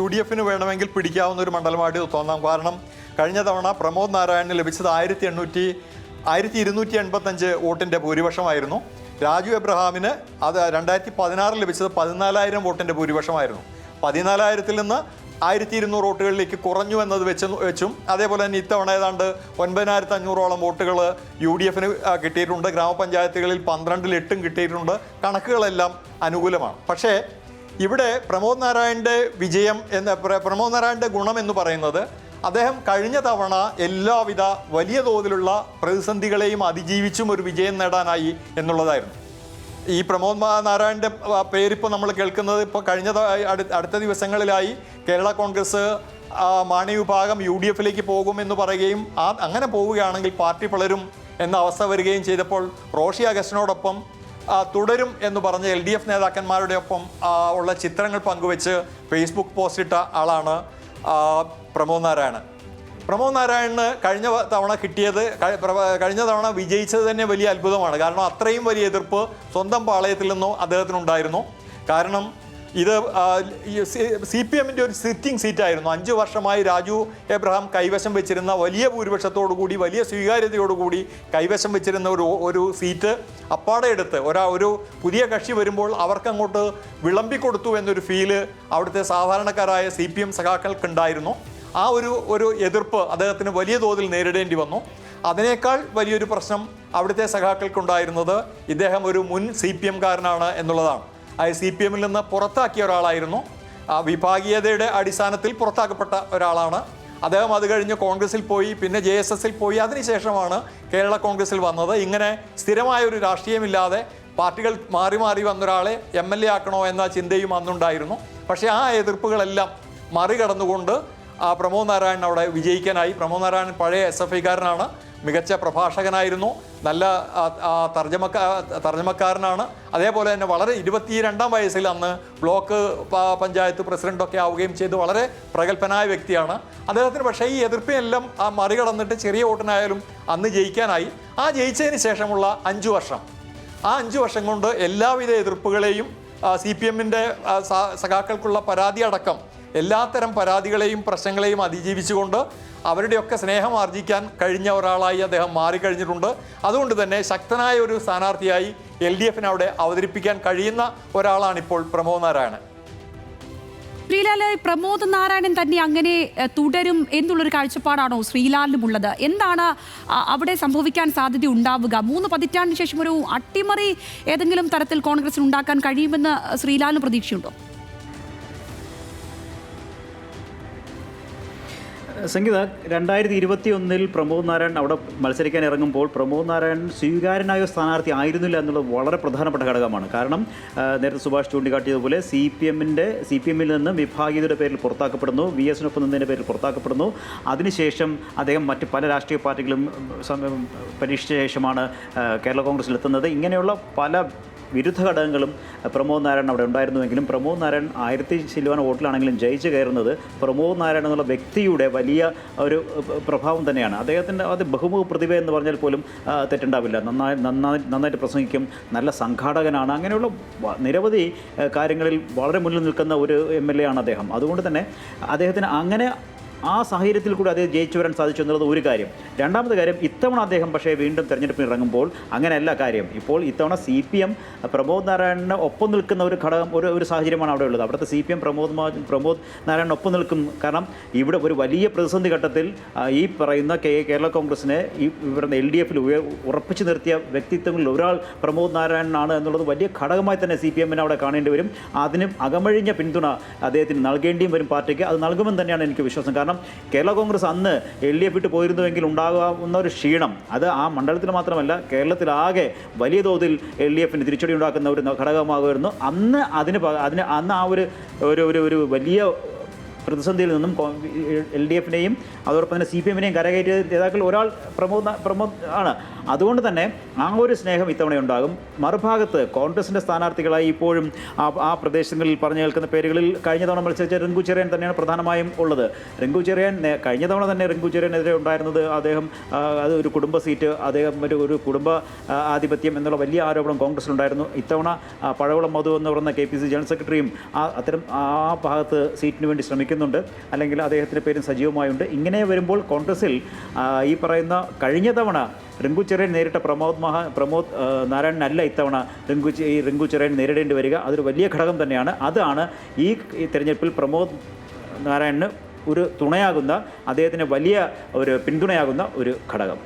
UDF-ന് വേണമെങ്കിൽ പിടിക്കാവുന്ന ഒരു മണ്ഡലമായിട്ട് തോന്നാം. കാരണം കഴിഞ്ഞ തവണ പ്രമോദ് നാരായണന് ലഭിച്ചത് 1285 വോട്ടിൻ്റെ ഭൂരിപക്ഷമായിരുന്നു. രാജു എബ്രഹാമിന് അത് 2016 ലഭിച്ചത് 14,000 വോട്ടിൻ്റെ ഭൂരിപക്ഷമായിരുന്നു. 14,000-ൽ നിന്ന് 1200 വോട്ടുകളിലേക്ക് കുറഞ്ഞു എന്നത് വെച്ചും അതേപോലെ തന്നെ ഇത്തവണ ഏതാണ്ട് 9500ഓളം വോട്ടുകൾ UDF കിട്ടിയിട്ടുണ്ട്. ഗ്രാമപഞ്ചായത്തുകളിൽ 12-ൽ 8 കിട്ടിയിട്ടുണ്ട്. കണക്കുകളെല്ലാം അനുകൂലമാണ്. പക്ഷേ ഇവിടെ പ്രമോദ് നാരായണൻ്റെ വിജയം പ്രമോദ് നാരായണൻ്റെ ഗുണം എന്ന് പറയുന്നത് അദ്ദേഹം കഴിഞ്ഞ തവണ എല്ലാവിധ വലിയ തോതിലുള്ള പ്രതിസന്ധികളെയും അതിജീവിച്ചും ഒരു വിജയം നേടാനായി എന്നുള്ളതായിരുന്നു. ഈ പ്രമോദ് നാരായണൻ്റെ പേരിപ്പോൾ നമ്മൾ കേൾക്കുന്നത് ഇപ്പോൾ അടുത്ത ദിവസങ്ങളിലായി കേരള കോൺഗ്രസ് മാണി വിഭാഗം UDFിലേക്ക് പോകുമെന്ന് പറയുകയും അങ്ങനെ പോവുകയാണെങ്കിൽ പാർട്ടി പിളരും എന്ന അവസ്ഥ വരികയും ചെയ്തപ്പോൾ റോഷി അഗസ്റ്റിനോടൊപ്പം തുടരും എന്ന് പറഞ്ഞ LDF നേതാക്കന്മാരുടെ ഒപ്പം ഉള്ള ചിത്രങ്ങൾ പങ്കുവെച്ച് ഫേസ്ബുക്ക് പോസ്റ്റ് ഇട്ട ആളാണ് പ്രമോദ് നാരായണൻ. പ്രമോദ് നാരായണന് കഴിഞ്ഞ തവണ വിജയിച്ചത് തന്നെ വലിയ അത്ഭുതമാണ്. കാരണം അത്രയും വലിയ എതിർപ്പ് സ്വന്തം പാളയത്തിൽ നിന്നോ അദ്ദേഹത്തിനുണ്ടായിരുന്നു. കാരണം ഇത് CPMൻ്റെ ഒരു സിറ്റിംഗ് സീറ്റായിരുന്നു. 5 വർഷമായി രാജു എബ്രഹാം കൈവശം വെച്ചിരുന്ന വലിയ ഭൂരിപക്ഷത്തോടുകൂടി വലിയ സ്വീകാര്യതയോടുകൂടി കൈവശം വെച്ചിരുന്ന ഒരു സീറ്റ് അപ്പാടെ എടുത്ത് ഒരു പുതിയ കക്ഷി വരുമ്പോൾ അവർക്കങ്ങോട്ട് വിളമ്പിക്കൊടുത്തു എന്നൊരു ഫീല് അവിടുത്തെ സാധാരണക്കാരായ CPM സഖാക്കൾക്കുണ്ടായിരുന്നു. ആ ഒരു എതിർപ്പ് അദ്ദേഹത്തിന് വലിയ തോതിൽ നേരിടേണ്ടി വന്നു. അതിനേക്കാൾ വലിയൊരു പ്രശ്നം അവിടുത്തെ സഖാക്കൾക്കുണ്ടായിരുന്നത് ഇദ്ദേഹം ഒരു മുൻ CPMകാരനാണ് എന്നുള്ളതാണ്. CPMൽ നിന്ന് പുറത്താക്കിയ ഒരാളായിരുന്നു. വിഭാഗീയതയുടെ അടിസ്ഥാനത്തിൽ പുറത്താക്കപ്പെട്ട ഒരാളാണ് അദ്ദേഹം. അത് കഴിഞ്ഞ് കോൺഗ്രസിൽ പോയി, പിന്നെ JSSൽ പോയി, അതിനുശേഷമാണ് കേരള കോൺഗ്രസിൽ വന്നത്. ഇങ്ങനെ സ്ഥിരമായ ഒരു രാഷ്ട്രീയമില്ലാതെ പാർട്ടികൾ മാറി മാറി വന്നൊരാളെ MLA ആക്കണോ എന്ന ചിന്തയും അന്നുണ്ടായിരുന്നു. പക്ഷേ ആ എതിർപ്പുകളെല്ലാം മറികടന്നുകൊണ്ട് പ്രമോദ് നാരായണൻ അവിടെ വിജയിക്കാനായി. പ്രമോദ് നാരായണൻ പഴയ SFIക്കാരനാണ്, മികച്ച പ്രഭാഷകനായിരുന്നു, നല്ല തർജ്ജമക്കാരനാണ്. അതേപോലെ തന്നെ വളരെ 22-ാം വയസ്സിൽ അന്ന് ബ്ലോക്ക് പഞ്ചായത്ത് പ്രസിഡൻ്റൊക്കെ ആവുകയും ചെയ്ത് വളരെ പ്രഗത്ഭനായ വ്യക്തിയാണ് അദ്ദേഹത്തിന്. പക്ഷേ ഈ എതിർപ്പിനെല്ലാം മറികടന്നിട്ട് ചെറിയ വോട്ടിനായാലും അന്ന് ജയിക്കാനായി. ആ ജയിച്ചതിന് ശേഷമുള്ള 5 വർഷം, ആ 5 വർഷം കൊണ്ട് എല്ലാവിധ എതിർപ്പുകളെയും CPMൻ്റെ സഖാക്കൾക്കുള്ള പരാതി അടക്കം എല്ലാത്തരം പരാതികളെയും പ്രശ്നങ്ങളെയും അതിജീവിച്ചുകൊണ്ട് അവരുടെയൊക്കെ സ്നേഹം ആർജിക്കാൻ കഴിഞ്ഞ ഒരാളായി അദ്ദേഹം മാറിക്കഴിഞ്ഞിട്ടുണ്ട്. അതുകൊണ്ട് തന്നെ ശക്തനായ ഒരു സ്ഥാനാർത്ഥിയായി LDFന് അവിടെ അവതരിപ്പിക്കാൻ കഴിയുന്ന ഒരാളാണിപ്പോൾ പ്രമോദ് നാരായണൻ. ശ്രീലാൽ, പ്രമോദ് നാരായണൻ തന്നെ അങ്ങനെ തുടരും എന്നുള്ളൊരു കാഴ്ചപ്പാടാണോ ശ്രീലാലിനുമുള്ളത്? എന്താണ് അവിടെ സംഭവിക്കാൻ സാധ്യത ഉണ്ടാവുക? 3 പതിറ്റാണ്ടിന് ശേഷം ഒരു അട്ടിമറി ഏതെങ്കിലും തരത്തിൽ കോൺഗ്രസിന് ഉണ്ടാക്കാൻ കഴിയുമെന്ന് ശ്രീലാലിന് പ്രതീക്ഷയുണ്ടോ? സംഗീത, 2021 പ്രമോദ് നാരായണൻ അവിടെ മത്സരിക്കാൻ ഇറങ്ങുമ്പോൾ പ്രമോദ് നാരായണൻ സ്വീകാര്യനായ സ്ഥാനാർത്ഥി ആയിരുന്നില്ല എന്നുള്ളത് വളരെ പ്രധാനപ്പെട്ട ഘടകമാണ്. കാരണം നേരത്തെ സുഭാഷ് ചൂണ്ടിക്കാട്ടിയതുപോലെ CPMൽ നിന്ന് വിഭാഗീയതയുടെ പേരിൽ പുറത്താക്കപ്പെടുന്നു, VSനൊപ്പം നിന്നതിൻ്റെ പേരിൽ പുറത്താക്കപ്പെടുന്നു. അതിനുശേഷം അദ്ദേഹം മറ്റ് പല രാഷ്ട്രീയ പാർട്ടികളും പരീക്ഷിച്ച ശേഷമാണ് കേരള കോൺഗ്രസിലെത്തുന്നത്. ഇങ്ങനെയുള്ള പല വിരുദ്ധ ഘടകങ്ങളും പ്രമോദ് നാരായണൻ അവിടെ ഉണ്ടായിരുന്നുവെങ്കിലും പ്രമോദ് നാരായണൻ 1000 ശില്വാന വോട്ടിലാണെങ്കിലും ജയിച്ചു കയറുന്നത് പ്രമോദ് നാരായണൻ എന്നുള്ള വ്യക്തിയുടെ വലിയ ഒരു പ്രഭാവം തന്നെയാണ്. അദ്ദേഹത്തിൻ്റെ അത് ബഹുമുഖ പ്രതിഭ എന്ന് പറഞ്ഞാൽ പോലും തെറ്റുണ്ടാവില്ല. നന്നായിട്ട് പ്രസംഗിക്കും, നല്ല സംഘാടകനാണ്. അങ്ങനെയുള്ള നിരവധി കാര്യങ്ങളിൽ വളരെ മുന്നിൽ നിൽക്കുന്ന ഒരു MLA ആണ് അദ്ദേഹം. അതുകൊണ്ട് തന്നെ അദ്ദേഹത്തിന് അങ്ങനെ ആ സാഹചര്യത്തിൽ കൂടി അദ്ദേഹം ജയിച്ചു വരാൻ സാധിച്ചു എന്നുള്ളത് ഒരു കാര്യം. രണ്ടാമത്തെ കാര്യം, ഇത്തവണ അദ്ദേഹം പക്ഷേ വീണ്ടും തെരഞ്ഞെടുപ്പിൽ ഇറങ്ങുമ്പോൾ അങ്ങനെയല്ല കാര്യം. ഇപ്പോൾ ഇത്തവണ CPM പ്രമോദ് നാരായണന് ഒപ്പം നിൽക്കുന്ന ഒരു ഘടകം, ഒരു സാഹചര്യമാണ് അവിടെ ഉള്ളത്. അവിടുത്തെ CPM പ്രമോദ് നാരായണൻ ഒപ്പം നിൽക്കും. കാരണം ഇവിടെ ഒരു വലിയ പ്രതിസന്ധി ഘട്ടത്തിൽ ഈ പറയുന്ന കേരള കോൺഗ്രസിനെ ഈ പറയുന്ന LDFൽ ഉറപ്പിച്ചു നിർത്തിയ വ്യക്തിത്വങ്ങളിൽ ഒരാൾ പ്രമോദ് നാരായണനാണ് എന്നുള്ളത് വലിയ ഘടകമായി തന്നെ CPMന് അവിടെ കാണേണ്ടി വരും. അതിന് അകമഴിഞ്ഞ പിന്തുണ അദ്ദേഹത്തിന് നൽകേണ്ടിയും വരും പാർട്ടിക്ക്. അത് നൽകുമെന്ന് തന്നെയാണ് എനിക്ക് വിശ്വാസം. കാരണം കേരള കോൺഗ്രസ് അന്ന് LDF വിട്ട് പോയിരുന്നുവെങ്കിൽ ഉണ്ടാകാവുന്ന ഒരു ക്ഷീണം അത് ആ മണ്ഡലത്തിൽ മാത്രമല്ല കേരളത്തിലാകെ വലിയ തോതിൽ LDFന് തിരിച്ചടി ഉണ്ടാക്കുന്ന ഒരു ഘടകമാകുമായിരുന്നു. അന്ന് അന്ന് ആ ഒരു വലിയ പ്രതിസന്ധിയിൽ നിന്നും LDFനെയും അതോടൊപ്പം തന്നെ CPMനെയും കരകയറ്റിയ നേതാക്കൾ ഒരാൾ പ്രമോദ് ആണ്. അതുകൊണ്ട് തന്നെ ആ ഒരു സ്നേഹം ഇത്തവണയുണ്ടാകും. മറുഭാഗത്ത് കോൺഗ്രസിൻ്റെ സ്ഥാനാർത്ഥികളായി ഇപ്പോഴും ആ പ്രദേശങ്ങളിൽ പറഞ്ഞു കേൾക്കുന്ന പേരുകളിൽ കഴിഞ്ഞ തവണ മത്സരിച്ച റിങ്കു ചെറിയാൻ തന്നെയാണ് പ്രധാനമായും ഉള്ളത്. റിങ്കു ചെറിയാൻ കഴിഞ്ഞ തവണ തന്നെ റിങ്കു ചെറിയാനെതിരെ ഉണ്ടായിരുന്നത് അദ്ദേഹം അത് ഒരു കുടുംബ സീറ്റ്, അദ്ദേഹം ഒരു കുടുംബ ആധിപത്യം എന്നുള്ള വലിയ ആരോപണം കോൺഗ്രസിലുണ്ടായിരുന്നു. ഇത്തവണ പഴവളം മധു എന്ന് പറയുന്ന KPC ജനറൽ സെക്രട്ടറിയും അത്തരം ആ ഭാഗത്ത് സീറ്റിന് വേണ്ടി ശ്രമിക്കുന്നുണ്ട്, അല്ലെങ്കിൽ അദ്ദേഹത്തിൻ്റെ പേരും സജീവമായുണ്ട്. ഇങ്ങനെ വരുമ്പോൾ കോൺഗ്രസിൽ ഈ പറയുന്ന കഴിഞ്ഞ തവണ റിങ്കു ചെറിയാൻ നേരിട്ട പ്രമോദ് നാരായണനല്ല ഇത്തവണ റിങ്കു ചെറിയാൻ നേരിടേണ്ടി വരിക. അതൊരു വലിയ ഘടകം തന്നെയാണ്. അതാണ് ഈ തെരഞ്ഞെടുപ്പിൽ പ്രമോദ് നാരായണന് ഒരു തുണയാകുന്ന, അദ്ദേഹത്തിന് വലിയ ഒരു പിന്തുണയാകുന്ന ഒരു ഘടകം.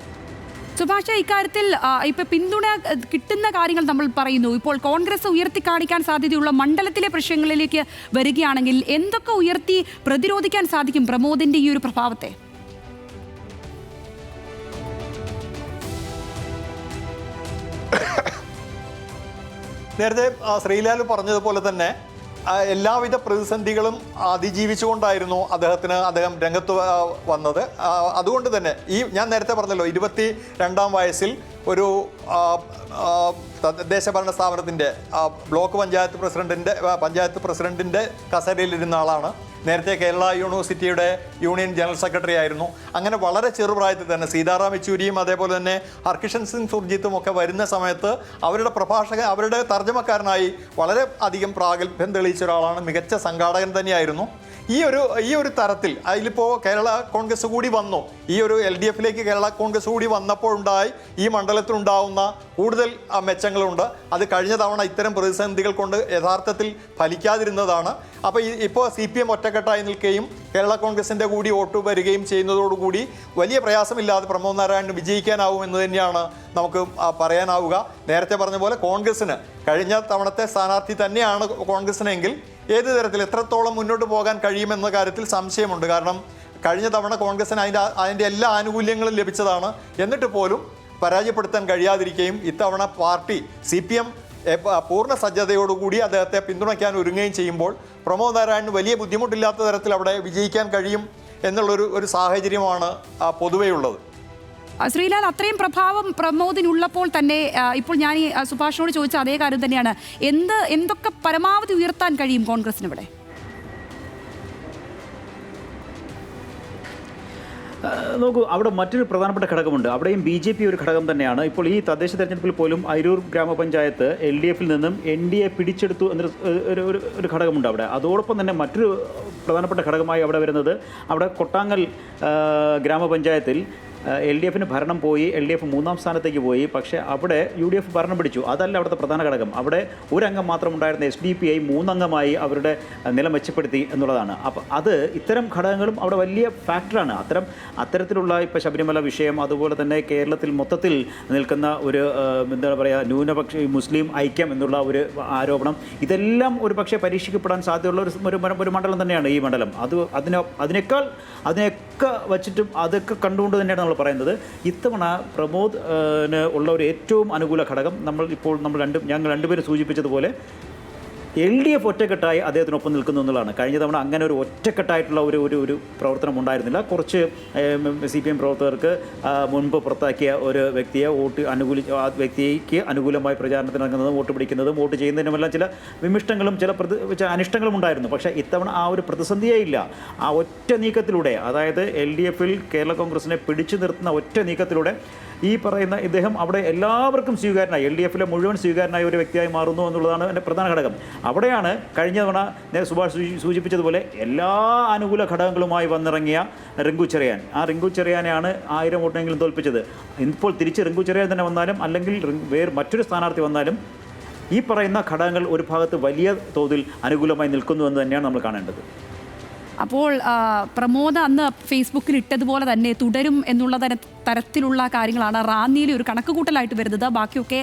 സുഭാഷ, ഇക്കാര്യത്തിൽ ഇപ്പൊ പിന്തുണ കിട്ടുന്ന കാര്യങ്ങൾ നമ്മൾ പറയുന്നു. ഇപ്പോൾ കോൺഗ്രസ് ഉയർത്തി കാണിക്കാൻ സാധ്യതയുള്ള മണ്ഡലത്തിലെ പ്രശ്നങ്ങളിലേക്ക് വരികയാണെങ്കിൽ എന്തൊക്കെ ഉയർത്തി പ്രതിരോധിക്കാൻ സാധിക്കും പ്രമോദിന്റെ ഈ ഒരു പ്രഭാവത്തെ? നേരത്തെ ശ്രീലാൽ പറഞ്ഞതുപോലെ തന്നെ എല്ലാവിധ പ്രതിസന്ധികളും അതിജീവിച്ചുകൊണ്ടായിരുന്നു അദ്ദേഹം രംഗത്ത് വന്നത്. അതുകൊണ്ട് തന്നെ ഞാൻ നേരത്തെ പറഞ്ഞല്ലോ, 22-ാം വയസ്സിൽ ഒരു തദ്ദേശ ഭരണ സ്ഥാപനത്തിൻ്റെ ബ്ലോക്ക് പഞ്ചായത്ത് പ്രസിഡന്റിൻ്റെ കസേരയിലിരുന്ന ആളാണ്. നേരത്തെ കേരള യൂണിവേഴ്സിറ്റിയുടെ യൂണിയൻ ജനറൽ സെക്രട്ടറി ആയിരുന്നു. അങ്ങനെ വളരെ ചെറുപ്രായത്തിൽ തന്നെ സീതാറാം യെച്ചൂരിയും അതേപോലെ തന്നെ ഹർകിഷൻ സിംഗ് സുർജിത്തും ഒക്കെ വരുന്ന സമയത്ത് അവരുടെ തർജ്ജമക്കാരനായി വളരെ അധികം പ്രാഗൽഭ്യം തെളിയിച്ച ഒരാളാണ്. മികച്ച സംഘാടകൻ തന്നെയായിരുന്നു. ഈ ഒരു തരത്തിൽ അതിലിപ്പോൾ കേരള കോൺഗ്രസ് കൂടി വന്നു, ഈ ഒരു LDFിലേക്ക് കേരള കോൺഗ്രസ് കൂടി വന്നപ്പോഴുണ്ടായി ഈ മണ്ഡലത്തിലുണ്ടാവുന്ന കൂടുതൽ മെച്ചങ്ങളുണ്ട്. അത് കഴിഞ്ഞ തവണ ഇത്തരം പ്രതിസന്ധികൾ കൊണ്ട് യഥാർത്ഥത്തിൽ ഫലിക്കാതിരുന്നതാണ്. അപ്പോൾ ഇപ്പോൾ CPM ഒറ്റക്കെട്ടായി നിൽക്കുകയും കേരള കോൺഗ്രസിൻ്റെ കൂടി വോട്ട് വരികയും ചെയ്യുന്നതോടുകൂടി വലിയ പ്രയാസമില്ലാതെ പ്രമോദ് നാരായണന് വിജയിക്കാനാവുമെന്ന് തന്നെയാണ് നമുക്ക് പറയാനാവുക. നേരത്തെ പറഞ്ഞ പോലെ കോൺഗ്രസിന് കഴിഞ്ഞ തവണത്തെ സ്ഥാനാർത്ഥി തന്നെയാണ് കോൺഗ്രസിനെങ്കിൽ ഏത് തരത്തിൽ എത്രത്തോളം മുന്നോട്ട് പോകാൻ കഴിയുമെന്ന കാര്യത്തിൽ സംശയമുണ്ട്. കാരണം കഴിഞ്ഞ തവണ കോൺഗ്രസിന് അതിൻ്റെ എല്ലാ ആനുകൂല്യങ്ങളും ലഭിച്ചതാണ്. എന്നിട്ട് പോലും പരാജയപ്പെടുത്താൻ കഴിയാതിരിക്കുകയും ഇത്തവണ പാർട്ടി CPM പൂർണ്ണ സജ്ജതയോടുകൂടി അദ്ദേഹത്തെ പിന്തുണയ്ക്കാൻ ഒരുങ്ങുകയും ചെയ്യുമ്പോൾ പ്രമോദ് നാരായണന് വലിയ ബുദ്ധിമുട്ടില്ലാത്ത തരത്തിൽ അവിടെ വിജയിക്കാൻ കഴിയും എന്നുള്ളൊരു സാഹചര്യമാണ് പൊതുവെയുള്ളത്. ശ്രീലാൽ, അത്രയും പ്രഭാവം പ്രമോദിനുള്ളപ്പോൾ തന്നെ ഇപ്പോൾ ഞാൻ ഈ സുഭാഷിനോട് ചോദിച്ച അതേ കാര്യം തന്നെയാണ്. എന്തൊക്കെ പരമാവധി ഉയർത്താൻ കഴിയും കോൺഗ്രസിന് ഇവിടെ? നോക്കൂ, അവിടെ മറ്റൊരു പ്രധാനപ്പെട്ട ഘടകമുണ്ട്. അവിടെയും BJP ഒരു ഘടകം തന്നെയാണ്. ഇപ്പോൾ ഈ തദ്ദേശ തെരഞ്ഞെടുപ്പിൽ പോലും അരൂർ ഗ്രാമപഞ്ചായത്ത് LDFിൽ നിന്നും NDA പിടിച്ചെടുത്തു എന്നൊരു ഒരു ഘടകമുണ്ട് അവിടെ. അതോടൊപ്പം തന്നെ മറ്റൊരു പ്രധാനപ്പെട്ട ഘടകമായി അവിടെ വരുന്നത്, അവിടെ കൊട്ടാങ്ങൽ ഗ്രാമപഞ്ചായത്തിൽ LDFിന് ഭരണം പോയി, LDF 3-ാം സ്ഥാനത്തേക്ക് പോയി. പക്ഷേ അവിടെ UDF ഭരണം പിടിച്ചു. അതല്ല അവിടുത്തെ പ്രധാന ഘടകം. അവിടെ ഒരംഗം മാത്രം ഉണ്ടായിരുന്ന SDPI 3 അംഗമായി അവരുടെ നില മെച്ചപ്പെടുത്തി എന്നുള്ളതാണ്. അപ്പോൾ ഇത്തരം ഘടകങ്ങളും അവിടെ വലിയ ഫാക്ടറാണ്. അത്തരത്തിലുള്ള ഇപ്പോൾ ശബരിമല വിഷയം, അതുപോലെ തന്നെ കേരളത്തിൽ മൊത്തത്തിൽ നിൽക്കുന്ന ഒരു എന്താ പറയുക, ന്യൂനപക്ഷ മുസ്ലിം ഐക്യം എന്നുള്ള ഒരു ആരോപണം, ഇതെല്ലാം ഒരു പക്ഷേ പരീക്ഷിക്കപ്പെടാൻ സാധ്യതയുള്ള ഒരു മണ്ഡലം തന്നെയാണ് ഈ മണ്ഡലം. അതിനൊക്കെ വച്ചിട്ടും അതൊക്കെ കണ്ടുകൊണ്ട് തന്നെയാണ് നമ്മൾ പറയുന്നത്. ഇത്തവണ പ്രമോദിന് ഉള്ള ഒരു ഏറ്റവും അനുകൂല ഘടകം ഞങ്ങൾ രണ്ടുപേരും സൂചിപ്പിച്ചതുപോലെ LDF ഒറ്റക്കെട്ടായി അദ്ദേഹത്തിനൊപ്പം നിൽക്കുന്നു എന്നുള്ളതാണ്. കഴിഞ്ഞ തവണ അങ്ങനെ ഒരു ഒറ്റക്കെട്ടായിട്ടുള്ള ഒരു പ്രവർത്തനം ഉണ്ടായിരുന്നില്ല. കുറച്ച് CPM പ്രവർത്തകർക്ക് മുൻപ് പുറത്താക്കിയ ഒരു വ്യക്തിയെ ആ വ്യക്തിക്ക് അനുകൂലമായി പ്രചാരണത്തിനിറങ്ങുന്നതും വോട്ട് പിടിക്കുന്നതും വോട്ട് ചെയ്യുന്നതിനുമെല്ലാം ചില വിമിഷ്ടങ്ങളും ചില അനിഷ്ടങ്ങളും ഉണ്ടായിരുന്നു. പക്ഷേ ഇത്തവണ ആ ഒരു പ്രതിസന്ധിയേ ഇല്ല. ആ ഒറ്റ നീക്കത്തിലൂടെ, അതായത് LDFിൽ കേരള കോൺഗ്രസിനെ പിടിച്ചു നിർത്തുന്ന ഒറ്റ നീക്കത്തിലൂടെ ഈ പറയുന്ന ഇദ്ദേഹം അവിടെ എല്ലാവർക്കും സ്വീകാരനായി, LDFിലെ മുഴുവൻ സ്വീകാരനായ ഒരു വ്യക്തിയായി മാറുന്നു എന്നുള്ളതാണ് എൻ്റെ പ്രധാന ഘടകം. അവിടെയാണ് കഴിഞ്ഞ തവണ സുഭാഷ് സൂചിപ്പിച്ചതുപോലെ എല്ലാ അനുകൂല ഘടകങ്ങളുമായി വന്നിറങ്ങിയ റിങ്കു ചെറിയാൻ. ആ റിങ്കു ചെറിയാനെയാണ് 1000 വോട്ടെങ്കിലും തോൽപ്പിച്ചത്. ഇപ്പോൾ തിരിച്ച് റിങ്കു ചെറിയാൻ തന്നെ വന്നാലും അല്ലെങ്കിൽ മറ്റൊരു സ്ഥാനാർത്ഥി വന്നാലും ഈ പറയുന്ന ഘടകങ്ങൾ ഒരു ഭാഗത്ത് വലിയ തോതിൽ അനുകൂലമായി നിൽക്കുന്നു എന്ന് തന്നെയാണ് നമ്മൾ കാണേണ്ടത്. അപ്പോൾ പ്രമോദ് അന്ന് ഫേസ്ബുക്കിൽ ഇട്ടതുപോലെ തന്നെ തുടരും എന്നുള്ള തരത്തിലുള്ള കാര്യങ്ങളാണ് റാന്നിയിലെ ഒരു കണക്കുകൂട്ടലായിട്ട് വരുന്നത്. ബാക്കിയൊക്കെ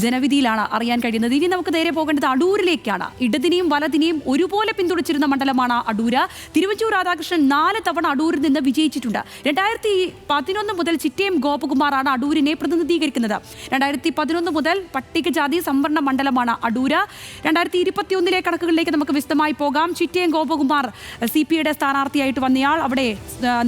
ജനവിധിയിലാണ് അറിയാൻ കഴിയുന്നത്. ഇനി നമുക്ക് നേരെ പോകേണ്ടത് അടൂരിലേക്കാണ്. ഇടതിനെയും വലതിനെയും ഒരുപോലെ പിന്തുണച്ചിരുന്ന മണ്ഡലമാണ് അടൂര്. തിരുവഞ്ചൂർ രാധാകൃഷ്ണൻ 4 തവണ അടൂരിൽ നിന്ന് വിജയിച്ചിട്ടുണ്ട്. 2011 മുതൽ ചിറ്റയം ഗോപകുമാറാണ് അടൂരിനെ പ്രതിനിധീകരിക്കുന്നത്. 2011 മുതൽ പട്ടികജാതി സംവരണ മണ്ഡലമാണ് അടൂര്. 2021 കണക്കുകളിലേക്ക് നമുക്ക് വിശദമായി പോകാം. ചിറ്റയം ഗോപകുമാർ CPയുടെ സ്ഥാനാർത്ഥിയായിട്ട് വന്നയാൾ. അവിടെ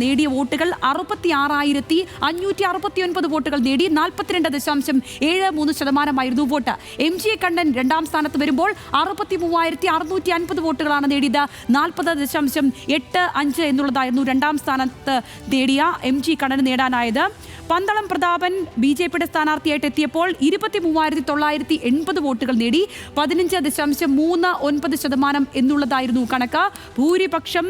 നേടിയ വോട്ടുകൾ 66,569 വോട്ടുകൾ നേടി. 42.73% വോട്ട്. MG കണ്ണൻ 2-ാം സ്ഥാനത്ത് വരുമ്പോൾ 63,650 വോട്ടുകളാണ് നേടിയത്. 40.85 എന്നുള്ളതായിരുന്നു 2-ാം സ്ഥാനത്ത് നേടിയ MG കണ്ണന് നേടാനായത്. പന്തളം പ്രതാപൻ BJPയുടെ സ്ഥാനാർത്ഥിയായിട്ട് എത്തിയപ്പോൾ 23,980 വോട്ടുകൾ നേടി. 15.39% എന്നുള്ളതായിരുന്നു കണക്ക്. ഭൂരിപക്ഷം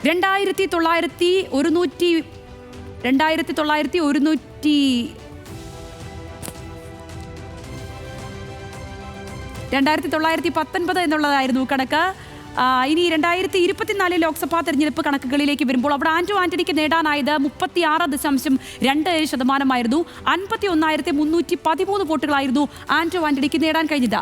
2,919 എന്നുള്ളതായിരുന്നു കണക്ക്. ഇനി 2024 ലോക്സഭാ തെരഞ്ഞെടുപ്പ് കണക്കുകളിലേക്ക് വരുമ്പോൾ അവിടെ ആന്റണിക്ക് നേടാനായത് 36.27% 51,313 വോട്ടുകളായിരുന്നു ആന്റണിക്ക് നേടാൻ കഴിഞ്ഞത്.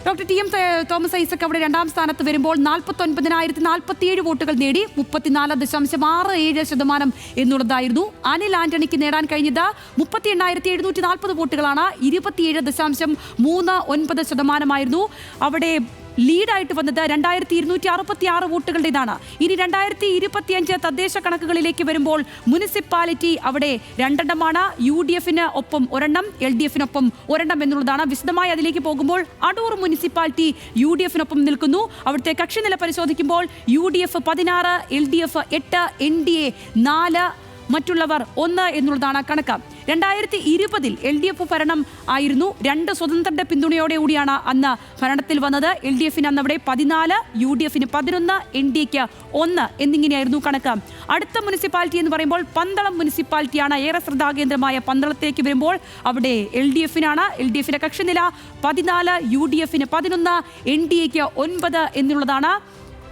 Doctor T M Thomas Isaac അവിടെ രണ്ടാം സ്ഥാനത്ത് വരുമ്പോൾ 49,047 വോട്ടുകൾ നേടി 34.67% എന്നുള്ളതായിരുന്നു. അനിൽ ആന്റണിക്ക് നേടാൻ കഴിഞ്ഞത് 38,740 വോട്ടുകളാണ്, 27.39% അവിടെ ലീഡായിട്ട് വന്നത് 2,266 വോട്ടുകളുടേതാണ്. ഇനി 2025 തദ്ദേശ കണക്കുകളിലേക്ക് വരുമ്പോൾ മുനിസിപ്പാലിറ്റി അവിടെ 2 UDF-ന് ഒപ്പം 1, LDF-നൊപ്പം 1 എന്നുള്ളതാണ്. വിശദമായി അതിലേക്ക് പോകുമ്പോൾ അടൂർ മുനിസിപ്പാലിറ്റി UDF-നൊപ്പം നിൽക്കുന്നു. അവിടുത്തെ കക്ഷിനില പരിശോധിക്കുമ്പോൾ UDF 16, LDF 8, NDA 4, മറ്റുള്ളവർ 1 എന്നുള്ളതാണ് കണക്ക്. 2020 LDF ഭരണം ആയിരുന്നു. 2 സ്വതന്ത്രരുടെ പിന്തുണയോടെ കൂടിയാണ് അന്ന് ഭരണത്തിൽ വന്നത്. LDF-ന് അന്ന് അവിടെ 14, UDF-ന് 11, NDA-ക്ക് 1 എന്നിങ്ങനെയായിരുന്നു കണക്ക്. അടുത്ത മുനിസിപ്പാലിറ്റി എന്ന് പറയുമ്പോൾ പന്തളം മുനിസിപ്പാലിറ്റിയാണ്. ഏറെ ശ്രദ്ധാകേന്ദ്രമായ പന്തളത്തിലേക്ക് വരുമ്പോൾ അവിടെ LDF-നാണ്. LDF-ന്റെ കക്ഷിനില 14, UDF-ന് 11, NDA-ക്ക് 9 എന്നുള്ളതാണ്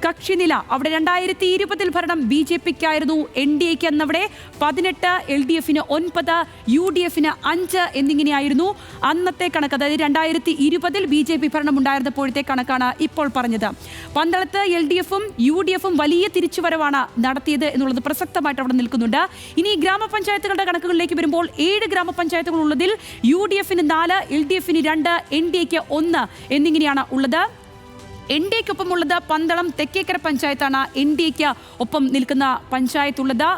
കക്ഷിനില. അവിടെ 2020 ഭരണം BJP-ക്കായിരുന്നു. NDA-ക്ക് അന്നവിടെ 18, LDF-ന് 9, UDF-ന് 5 എന്നിങ്ങനെയായിരുന്നു അന്നത്തെ കണക്ക്. അതായത് 2020 BJP ഭരണം ഉണ്ടായിരുന്നപ്പോഴത്തെ കണക്കാണ് ഇപ്പോൾ പറഞ്ഞത്. പന്തളത്ത് LDF-ഉം UDF-ഉം വലിയ തിരിച്ചുവരവാണ് നടത്തിയത് എന്നുള്ളത് പ്രസക്തമായിട്ട് അവിടെ നിൽക്കുന്നുണ്ട്. ഇനി ഗ്രാമപഞ്ചായത്തുകളുടെ കണക്കുകളിലേക്ക് വരുമ്പോൾ 7 ഗ്രാമപഞ്ചായത്തുകൾ ഉള്ളതിൽ UDF-ന് 4, LDF-ന് 2, NDA-ക്ക് 1 എന്നിങ്ങനെയാണ് ഉള്ളത്. NDA-ക്കൊപ്പമുള്ളത് പന്തളം തെക്കേക്കര പഞ്ചായത്താണ്. NDA-ക്ക് ഒപ്പം നിൽക്കുന്ന പഞ്ചായത്തുള്ളത്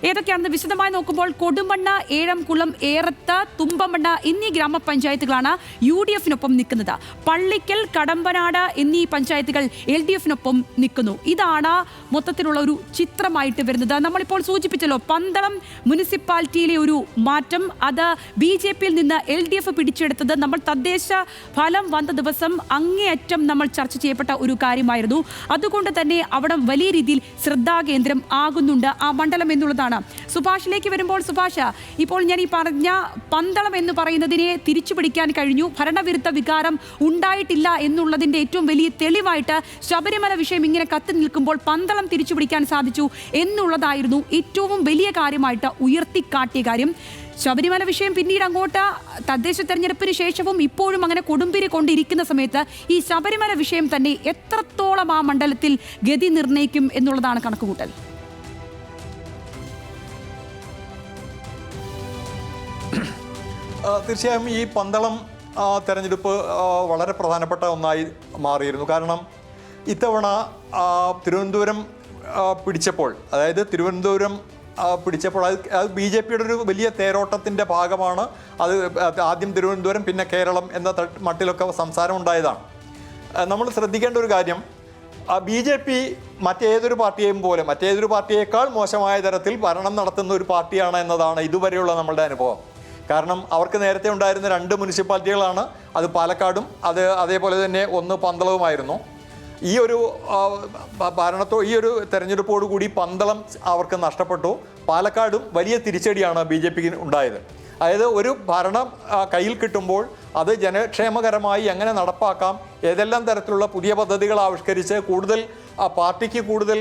ഏതൊക്കെയാണെന്ന് വിശദമായി നോക്കുമ്പോൾ കൊടുമണ്ണ, ഏഴംകുളം, ഏറത്ത്, തുമ്പമണ്ണ എന്നീ ഗ്രാമപഞ്ചായത്തുകളാണ് UDF-നൊപ്പം നിൽക്കുന്നത്. പള്ളിക്കൽ, കടമ്പനാട് എന്നീ പഞ്ചായത്തുകൾ LDF-നൊപ്പം നിൽക്കുന്നു. ഇതാണ് മൊത്തത്തിലുള്ള ഒരു ചിത്രമായിട്ട് വരുന്നത്. നമ്മളിപ്പോൾ സൂചിപ്പിച്ചല്ലോ പന്തളം മുനിസിപ്പാലിറ്റിയിലെ ഒരു മാറ്റം, അത് BJP-യിൽ നിന്ന് LDF പിടിച്ചെടുത്തത് നമ്മൾ തദ്ദേശ ഫലം വന്ന ദിവസം അങ്ങേയറ്റം നമ്മൾ ചർച്ച ചെയ്യപ്പെട്ട ഒരു കാര്യമായിരുന്നു. അതുകൊണ്ട് തന്നെ അവിടെ വലിയ രീതിയിൽ ശ്രദ്ധാകേന്ദ്രം ആകുന്നുണ്ട് ആ മണ്ഡലം എന്നുള്ളതാണ്. സുഭാഷിലേക്ക് വരുമ്പോൾ സുഭാഷ്, ഇപ്പോൾ ഞാൻ ഈ പറഞ്ഞ പന്തളം എന്ന് പറയുന്നതിനെ തിരിച്ചുപിടിക്കാൻ കഴിഞ്ഞു, ഭരണവിരുദ്ധ വികാരം ഉണ്ടായിട്ടില്ല എന്നുള്ളതിൻ്റെ ഏറ്റവും വലിയ തെളിവായിട്ട് ശബരിമല വിഷയം ഇങ്ങനെ കത്തി നിൽക്കുമ്പോൾ പന്തളം തിരിച്ചുപിടിക്കാൻ സാധിച്ചു എന്നുള്ളതായിരുന്നു ഏറ്റവും വലിയ കാര്യമായിട്ട് ഉയർത്തിക്കാട്ടിയ കാര്യം. ശബരിമല വിഷയം പിന്നീട് അങ്ങോട്ട് തദ്ദേശ തെരഞ്ഞെടുപ്പിന് ശേഷവും ഇപ്പോഴും അങ്ങനെ കൊടുമ്പിരി കൊണ്ടിരിക്കുന്ന സമയത്ത് ഈ ശബരിമല വിഷയം തന്നെ എത്രത്തോളം ആ മണ്ഡലത്തിൽ ഗതി നിർണ്ണയിക്കും എന്നുള്ളതാണ് കണക്കുകൂട്ടൽ. തീർച്ചയായും ഈ പന്തളം തെരഞ്ഞെടുപ്പ് വളരെ പ്രധാനപ്പെട്ട ഒന്നായി മാറിയിരുന്നു. കാരണം ഇത്തവണ തിരുവനന്തപുരം പിടിച്ചപ്പോൾ, അതായത് തിരുവനന്തപുരം പിടിച്ചപ്പോൾ അത് BJP-യുടെ ഒരു വലിയ തേരോട്ടത്തിൻ്റെ ഭാഗമാണ്. അത് ആദ്യം തിരുവനന്തപുരം പിന്നെ കേരളം എന്ന മട്ടിലൊക്കെ സംസാരം ഉണ്ടായതാണ്. നമ്മൾ ശ്രദ്ധിക്കേണ്ട ഒരു കാര്യം, BJP മറ്റേതൊരു പാർട്ടിയെയും പോലെ മറ്റേതൊരു പാർട്ടിയേക്കാൾ മോശമായ തരത്തിൽ ഭരണം നടത്തുന്ന ഒരു പാർട്ടിയാണ് എന്നതാണ് ഇതുവരെയുള്ള നമ്മളുടെ അനുഭവം. കാരണം അവർക്ക് നേരത്തെ ഉണ്ടായിരുന്ന 2 മുനിസിപ്പാലിറ്റികളാണ്, അത് പാലക്കാടും അതേപോലെ തന്നെ 1 പന്തളവുമായിരുന്നു. ഈ ഒരു ഈ ഒരു തെരഞ്ഞെടുപ്പോടുകൂടി പന്തളം അവർക്ക് നഷ്ടപ്പെട്ടു. പാലക്കാടും വലിയ തിരിച്ചടിയാണ് BJP-ക്ക് ഉണ്ടായത്. അതായത് ഒരു ഭരണം കയ്യിൽ കിട്ടുമ്പോൾ അത് ജനക്ഷേമകരമായി എങ്ങനെ നടപ്പാക്കാം, ഏതെല്ലാം തരത്തിലുള്ള പുതിയ പദ്ധതികൾ ആവിഷ്കരിച്ച് കൂടുതൽ പാർട്ടിക്ക് കൂടുതൽ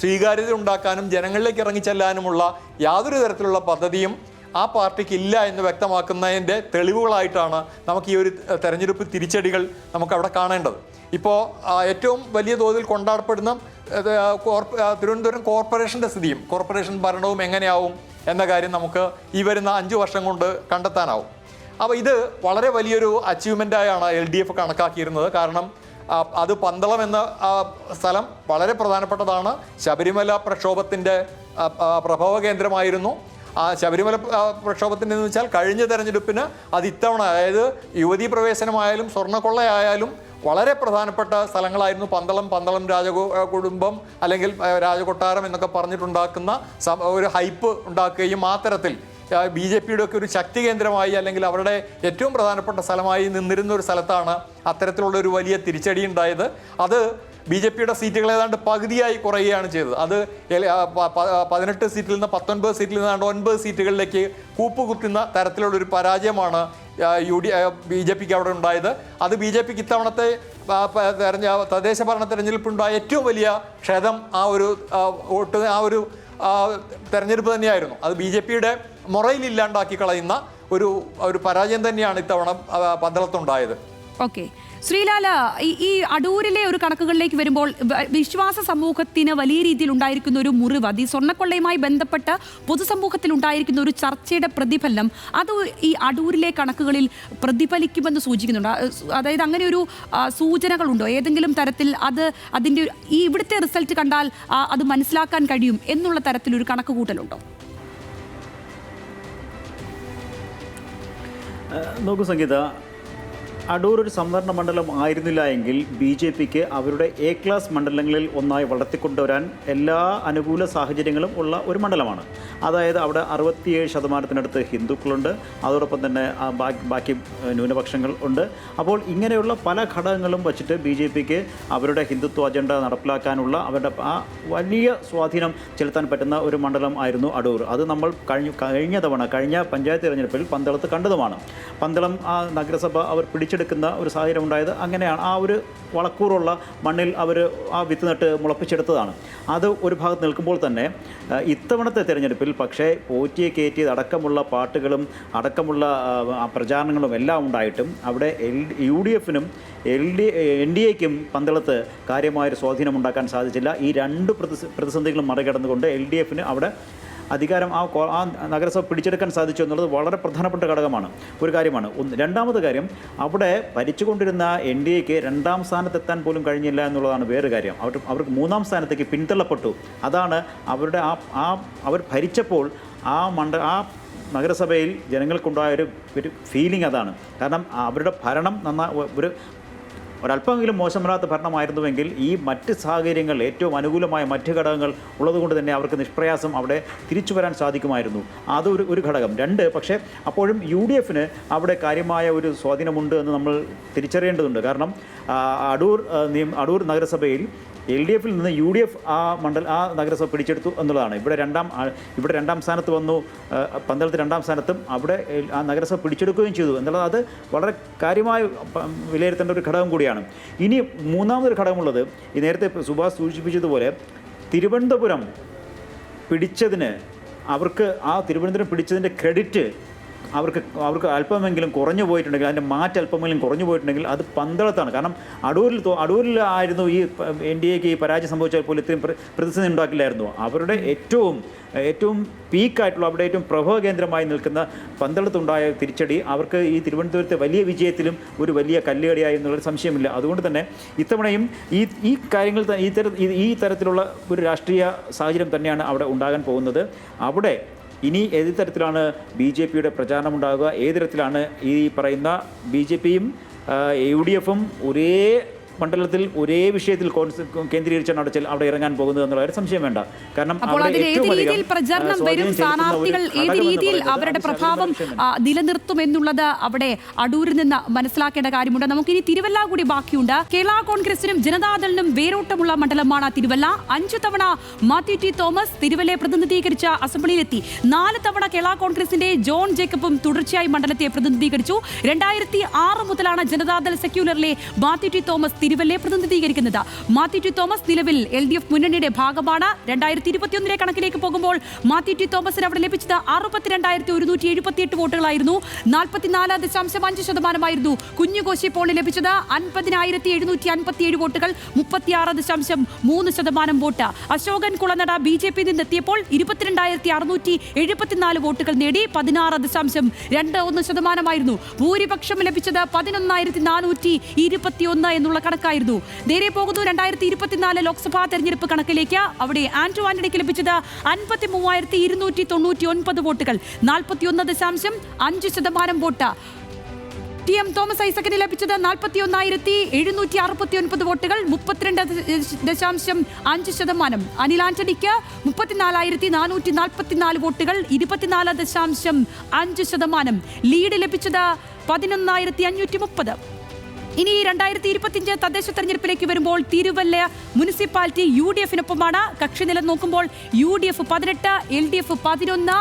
സ്വീകാര്യത ഉണ്ടാക്കാനും ജനങ്ങളിലേക്ക് ഇറങ്ങിച്ചെല്ലാനുമുള്ള യാതൊരു തരത്തിലുള്ള പദ്ധതിയും ആ പാർട്ടിക്ക് ഇല്ല എന്ന് വ്യക്തമാക്കുന്നതിൻ്റെ തെളിവുകളായിട്ടാണ് നമുക്ക് ഈ ഒരു തെരഞ്ഞെടുപ്പ് തിരിച്ചടികൾ നമുക്കവിടെ കാണേണ്ടത്. ഇപ്പോൾ ഏറ്റവും വലിയ തോതിൽ കൊണ്ടാടപ്പെടുന്ന തിരുവനന്തപുരം കോർപ്പറേഷൻ്റെ സ്ഥിതിയും കോർപ്പറേഷൻ ഭരണവും എങ്ങനെയാവും എന്ന കാര്യം നമുക്ക് ഈ വരുന്ന 5 വർഷം കൊണ്ട് കണ്ടെത്താനാവും. അപ്പോൾ ഇത് വളരെ വലിയൊരു അച്ചീവ്മെൻ്റായാണ് LDF കണക്കാക്കിയിരുന്നത്. കാരണം അത് പന്തളം എന്ന സ്ഥലം വളരെ പ്രധാനപ്പെട്ടതാണ്. ശബരിമല പ്രക്ഷോഭത്തിൻ്റെ പ്രഭവ കേന്ദ്രമായിരുന്നു. ആ ശബരിമല പ്രക്ഷോഭത്തിൻ്റെ എന്ന് വെച്ചാൽ കഴിഞ്ഞ തെരഞ്ഞെടുപ്പിന് അത് ഇത്തവണ, അതായത് യുവതീ പ്രവേശനമായാലും സ്വർണ്ണക്കൊള്ളയായാലും വളരെ പ്രധാനപ്പെട്ട സ്ഥലങ്ങളായിരുന്നു പന്തളം കുടുംബം അല്ലെങ്കിൽ രാജകൊട്ടാരം എന്നൊക്കെ പറഞ്ഞിട്ടുണ്ടാക്കുന്ന ഒരു ഹൈപ്പ് ഉണ്ടാക്കുകയും ആ തരത്തിൽ BJP-യുടെ ഒക്കെ ഒരു ശക്തി കേന്ദ്രമായി അല്ലെങ്കിൽ അവരുടെ ഏറ്റവും പ്രധാനപ്പെട്ട സ്ഥലമായി നിന്നിരുന്ന ഒരു സ്ഥലത്താണ് അത്തരത്തിലുള്ള ഒരു വലിയ തിരിച്ചടി ഉണ്ടായത്. അത് BJP-യുടെ സീറ്റുകൾ ഏതാണ്ട് പകുതിയായി കുറയുകയാണ് ചെയ്തത്. അത് 18 സീറ്റിൽ നിന്ന് 19 സീറ്റിൽ നിന്നാണ്ട് 9 സീറ്റുകളിലേക്ക് കൂപ്പുകുത്തുന്ന തരത്തിലുള്ളൊരു പരാജയമാണ് BJP അവിടെ ഉണ്ടായത്. അത് BJP ഇത്തവണത്തെ തദ്ദേശ ഭരണ തെരഞ്ഞെടുപ്പുണ്ടായ ഏറ്റവും വലിയ ക്ഷതം ഒരു തെരഞ്ഞെടുപ്പ് തന്നെയായിരുന്നു. അത് BJPയുടെ മൊറയിൽ ഇല്ലാണ്ടാക്കി കളയുന്ന ഒരു പരാജയം തന്നെയാണ് ഇത്തവണ പന്തളത്തുണ്ടായത്. ഓക്കെ, ശ്രീലാല, ഈ അടൂരിലെ ഒരു കണക്കുകളിലേക്ക് വരുമ്പോൾ വിശ്വാസ സമൂഹത്തിന് വലിയ രീതിയിൽ ഉണ്ടായിരിക്കുന്ന ഒരു മുറിവ്, ഈ സ്വർണ്ണക്കൊള്ളയുമായി ബന്ധപ്പെട്ട് പൊതുസമൂഹത്തിൽ ഉണ്ടായിരിക്കുന്ന ഒരു ചർച്ചയുടെ പ്രതിഫലനം അത് ഈ അടൂരിലെ കണക്കുകളിൽ പ്രതിഫലിക്കുമെന്ന് സൂചിക്കുന്നുണ്ട്. അതായത് അങ്ങനെ ഒരു സൂചനകളുണ്ടോ ഏതെങ്കിലും തരത്തിൽ? അതിൻ്റെ ഈ ഇവിടുത്തെ റിസൾട്ട് കണ്ടാൽ അത് മനസ്സിലാക്കാൻ കഴിയും എന്നുള്ള തരത്തിലൊരു കണക്ക് കൂട്ടലുണ്ടോ? നോക്കൂ സംഗീത, അടൂർ ഒരു സംവരണ മണ്ഡലം ആയിരുന്നില്ല എങ്കിൽ BJPക്ക് അവരുടെ A ക്ലാസ് മണ്ഡലങ്ങളിൽ ഒന്നായി വളർത്തിക്കൊണ്ടുവരാൻ എല്ലാ അനുകൂല സാഹചര്യങ്ങളും ഉള്ള ഒരു മണ്ഡലമാണ്. അതായത് അവിടെ 67% ഹിന്ദുക്കളുണ്ട്, അതോടൊപ്പം തന്നെ ബാക്കി ന്യൂനപക്ഷങ്ങൾ ഉണ്ട്. അപ്പോൾ ഇങ്ങനെയുള്ള പല ഘടകങ്ങളും വച്ചിട്ട് BJPക്ക് അവരുടെ ഹിന്ദുത്വ അജണ്ട നടപ്പിലാക്കാനുള്ള അവരുടെ ആ വലിയ സ്വാധീനം ചെലുത്താൻ പറ്റുന്ന ഒരു മണ്ഡലം ആയിരുന്നു അടൂർ. അത് നമ്മൾ കഴിഞ്ഞ പഞ്ചായത്ത് തിരഞ്ഞെടുപ്പിൽ പന്തളത്ത് കണ്ടതുമാണ്. പന്തളം ആ നഗരസഭ അവർ പിടിച്ചെടുക്കുന്ന ഒരു സാഹചര്യം ഉണ്ടായത് അങ്ങനെയാണ്. ആ ഒരു വളക്കൂറുള്ള മണ്ണിൽ അവർ ആ വിത്ത് നട്ട് മുളപ്പിച്ചെടുത്തതാണ്. അത് ഒരു ഭാഗത്ത് നിൽക്കുമ്പോൾ തന്നെ ഇത്തവണത്തെ തിരഞ്ഞെടുപ്പിൽ പക്ഷേ പോറ്റിയെ കയറ്റിയത് അടക്കമുള്ള പാട്ടുകളും അടക്കമുള്ള പ്രചാരണങ്ങളും എല്ലാം ഉണ്ടായിട്ടും അവിടെ UDFനും NDAയ്ക്കും പന്തളത്ത് കാര്യമായൊരു സ്വാധീനം ഉണ്ടാക്കാൻ സാധിച്ചില്ല. ഈ രണ്ട് പ്രതിസന്ധികളും മറികടന്നുകൊണ്ട് LDFന് അവിടെ അധികാരം ആ നഗരസഭ പിടിച്ചെടുക്കാൻ സാധിച്ചു എന്നുള്ളത് വളരെ പ്രധാനപ്പെട്ട ഘടകമാണ്, ഒരു കാര്യമാണ്. രണ്ടാമത്തെ കാര്യം, അവിടെ ഭരിച്ചുകൊണ്ടിരുന്ന NDAയ്ക്ക് 2ാം സ്ഥാനത്തെത്താൻ പോലും കഴിഞ്ഞില്ല എന്നുള്ളതാണ് വേറെ കാര്യം. അവർക്ക് 3ാം സ്ഥാനത്തേക്ക് പിന്തള്ളപ്പെട്ടു. അതാണ് അവരുടെ അവർ ഭരിച്ചപ്പോൾ ആ നഗരസഭയിൽ ജനങ്ങൾക്കുണ്ടായ ഒരു ഫീലിംഗ് അതാണ്. കാരണം അവരുടെ ഭരണം ഒരല്പമെങ്കിലും മോശമല്ലാത്ത ഭരണമായിരുന്നുവെങ്കിൽ ഈ മറ്റ് സാഹചര്യങ്ങൾ ഏറ്റവും അനുകൂലമായ മറ്റ് ഘടകങ്ങൾ ഉള്ളതുകൊണ്ട് തന്നെ അവർക്ക് നിഷ്പ്രയാസം അവിടെ തിരിച്ചു വരാൻ സാധിക്കുമായിരുന്നു. അതൊരു ഘടകം. 2, പക്ഷേ അപ്പോഴും UDFന് അവിടെ കാര്യമായ ഒരു സ്വാധീനമുണ്ട് എന്ന് നമ്മൾ തിരിച്ചറിയേണ്ടതുണ്ട്. കാരണം അടൂർ നഗരസഭയിൽ LDFിൽ നിന്ന് UDF ആ നഗരസഭ പിടിച്ചെടുത്തു എന്നുള്ളതാണ്. ഇവിടെ രണ്ടാം സ്ഥാനത്ത് വന്നു, പന്തളത്ത് 2ാം സ്ഥാനത്തും അവിടെ ആ നഗരസഭ പിടിച്ചെടുക്കുകയും ചെയ്തു എന്നുള്ളത് അത് വളരെ കാര്യമായി വിലയിരുത്തേണ്ട ഒരു ഘടകം കൂടിയാണ്. ഇനി മൂന്നാമതൊരു ഘടകമുള്ളത്, ഈ നേരത്തെ സുഭാഷ് സൂചിപ്പിച്ചതുപോലെ തിരുവനന്തപുരം പിടിച്ചതിന് തിരുവനന്തപുരം പിടിച്ചതിൻ്റെ ക്രെഡിറ്റ് അവർക്ക് അല്പമെങ്കിലും കുറഞ്ഞു പോയിട്ടുണ്ടെങ്കിൽ, അതിൻ്റെ അല്പമെങ്കിലും കുറഞ്ഞു പോയിട്ടുണ്ടെങ്കിൽ അത് പന്തളത്താണ്. കാരണം അടൂരിലായിരുന്നു ഈ NDAയ്ക്ക് ഈ പരാജയം സംഭവിച്ചാൽ പോലും ഇത്രയും പ്രതിസന്ധി ഉണ്ടാക്കില്ലായിരുന്നു. അവരുടെ ഏറ്റവും പീക്കായിട്ടുള്ള അവിടെ ഏറ്റവും പ്രഭവ കേന്ദ്രമായി നിൽക്കുന്ന പന്തളത്തുണ്ടായ തിരിച്ചടി അവർക്ക് ഈ തിരുവനന്തപുരത്തെ വലിയ വിജയത്തിലും ഒരു വലിയ കല്ലുകടിയായി എന്നുള്ളൊരു സംശയമില്ല. അതുകൊണ്ട് തന്നെ ഇത്തവണയും ഈ കാര്യങ്ങൾ ഈ തരത്തിലുള്ള ഒരു രാഷ്ട്രീയ സാഹചര്യം തന്നെയാണ് അവിടെ ഉണ്ടാകാൻ പോകുന്നത്. അവിടെ ഇനി ഏത് തരത്തിലാണ് BJPയുടെ പ്രചാരണം ഉണ്ടാകുക, ഏത് തരത്തിലാണ് ഈ പറയുന്ന BJPയും UDFും ഒരേ മണ്ഡലത്തിൽ ഒരേ വിഷയത്തിൽ കേന്ദ്രീകരിച്ചാണ് അവിടെ ഇറങ്ങാൻ പോകുന്നത് എന്നുള്ള ഒരു സംശയം വേണ്ട. കാരണം പ്രചാരണം വരും, സ്ഥാനാർത്ഥികൾ ഏത് രീതിയിൽ അവരുടെ പ്രഭാവം നിലനിർത്തുമെന്നുള്ളത് അവിടെ അടൂരിൽ നിന്ന് മനസ്സിലാക്കേണ്ട കാര്യമുണ്ട്. നമുക്കിനി തിരുവല്ല കൂടി ബാക്കിയുണ്ട്. കേരള കോൺഗ്രസിനും ജനതാദളിനും വേരോട്ടമുള്ള മണ്ഡലമാണ് തിരുവല്ല. 5 തവണ മാത്യു T. തോമസ് തിരുവല്ലയെ പ്രതിനിധീകരിച്ച അസംബ്ലിയിലെത്തി. 4 തവണ കേരള കോൺഗ്രസിന്റെ ജോൺ ജേക്കബും തുടർച്ചയായി മണ്ഡലത്തെ പ്രതിനിധീകരിച്ചു. 2006 മുതലാണ് ജനതാദൾ സെക്യുലറിലെ മാത്യു T. തോമസ് തിരുവല്ലയെ പ്രതിനിധീകരിക്കുന്നത്. മാത്യു T. തോമസ് നിലവിൽ LDF മുന്നണിയുടെ ഭാഗമാണ്. 2021 കണക്കിലേക്ക് പോകുമ്പോൾ മാത്യു T. തോമസിന് അവിടെ ലഭിച്ചത് 62,178 വോട്ടുകളായിരുന്നു. 44.5% കുഞ്ഞുകോശി പോളിന് ലഭിച്ചത്. 50,757 വോട്ടുകൾ, 36.3% വോട്ട്. അശോകൻ കുളനട BJP നിന്നെത്തിയപ്പോൾ 22,674 വോട്ടുകൾ നേടി, 16.21%. ഭൂരിപക്ഷം ലഭിച്ചത് 11,421 എന്നുള്ള കണക്കായിരുന്നു. നേരെ പോകുന്നു 2024 ലോക്സഭാ തെരഞ്ഞെടുപ്പ് കണക്കിലേക്ക്. അവിടെ ആന്റോ ആന്റണിക്ക് ലഭിച്ചത് 53,299 വോട്ടുകൾ, 41.5% വോട്ട്. TM തോമസ് ഐസക്കിന് ലഭിച്ചത് 41,769 വോട്ടുകൾ, 32.5%. അനിൽ ആന്റണിക്ക് 34,444 വോട്ടുകൾ, 24.5%. ലീഡ് ലഭിച്ചത് 11,530. ഇനി 2025 തദ്ദേശ തെരഞ്ഞെടുപ്പിലേക്ക് വരുമ്പോൾ തിരുവല്ല മുനിസിപ്പാലിറ്റി UDFിനൊപ്പമാണ്. കക്ഷിനില നോക്കുമ്പോൾ UDF 18, LDF 11,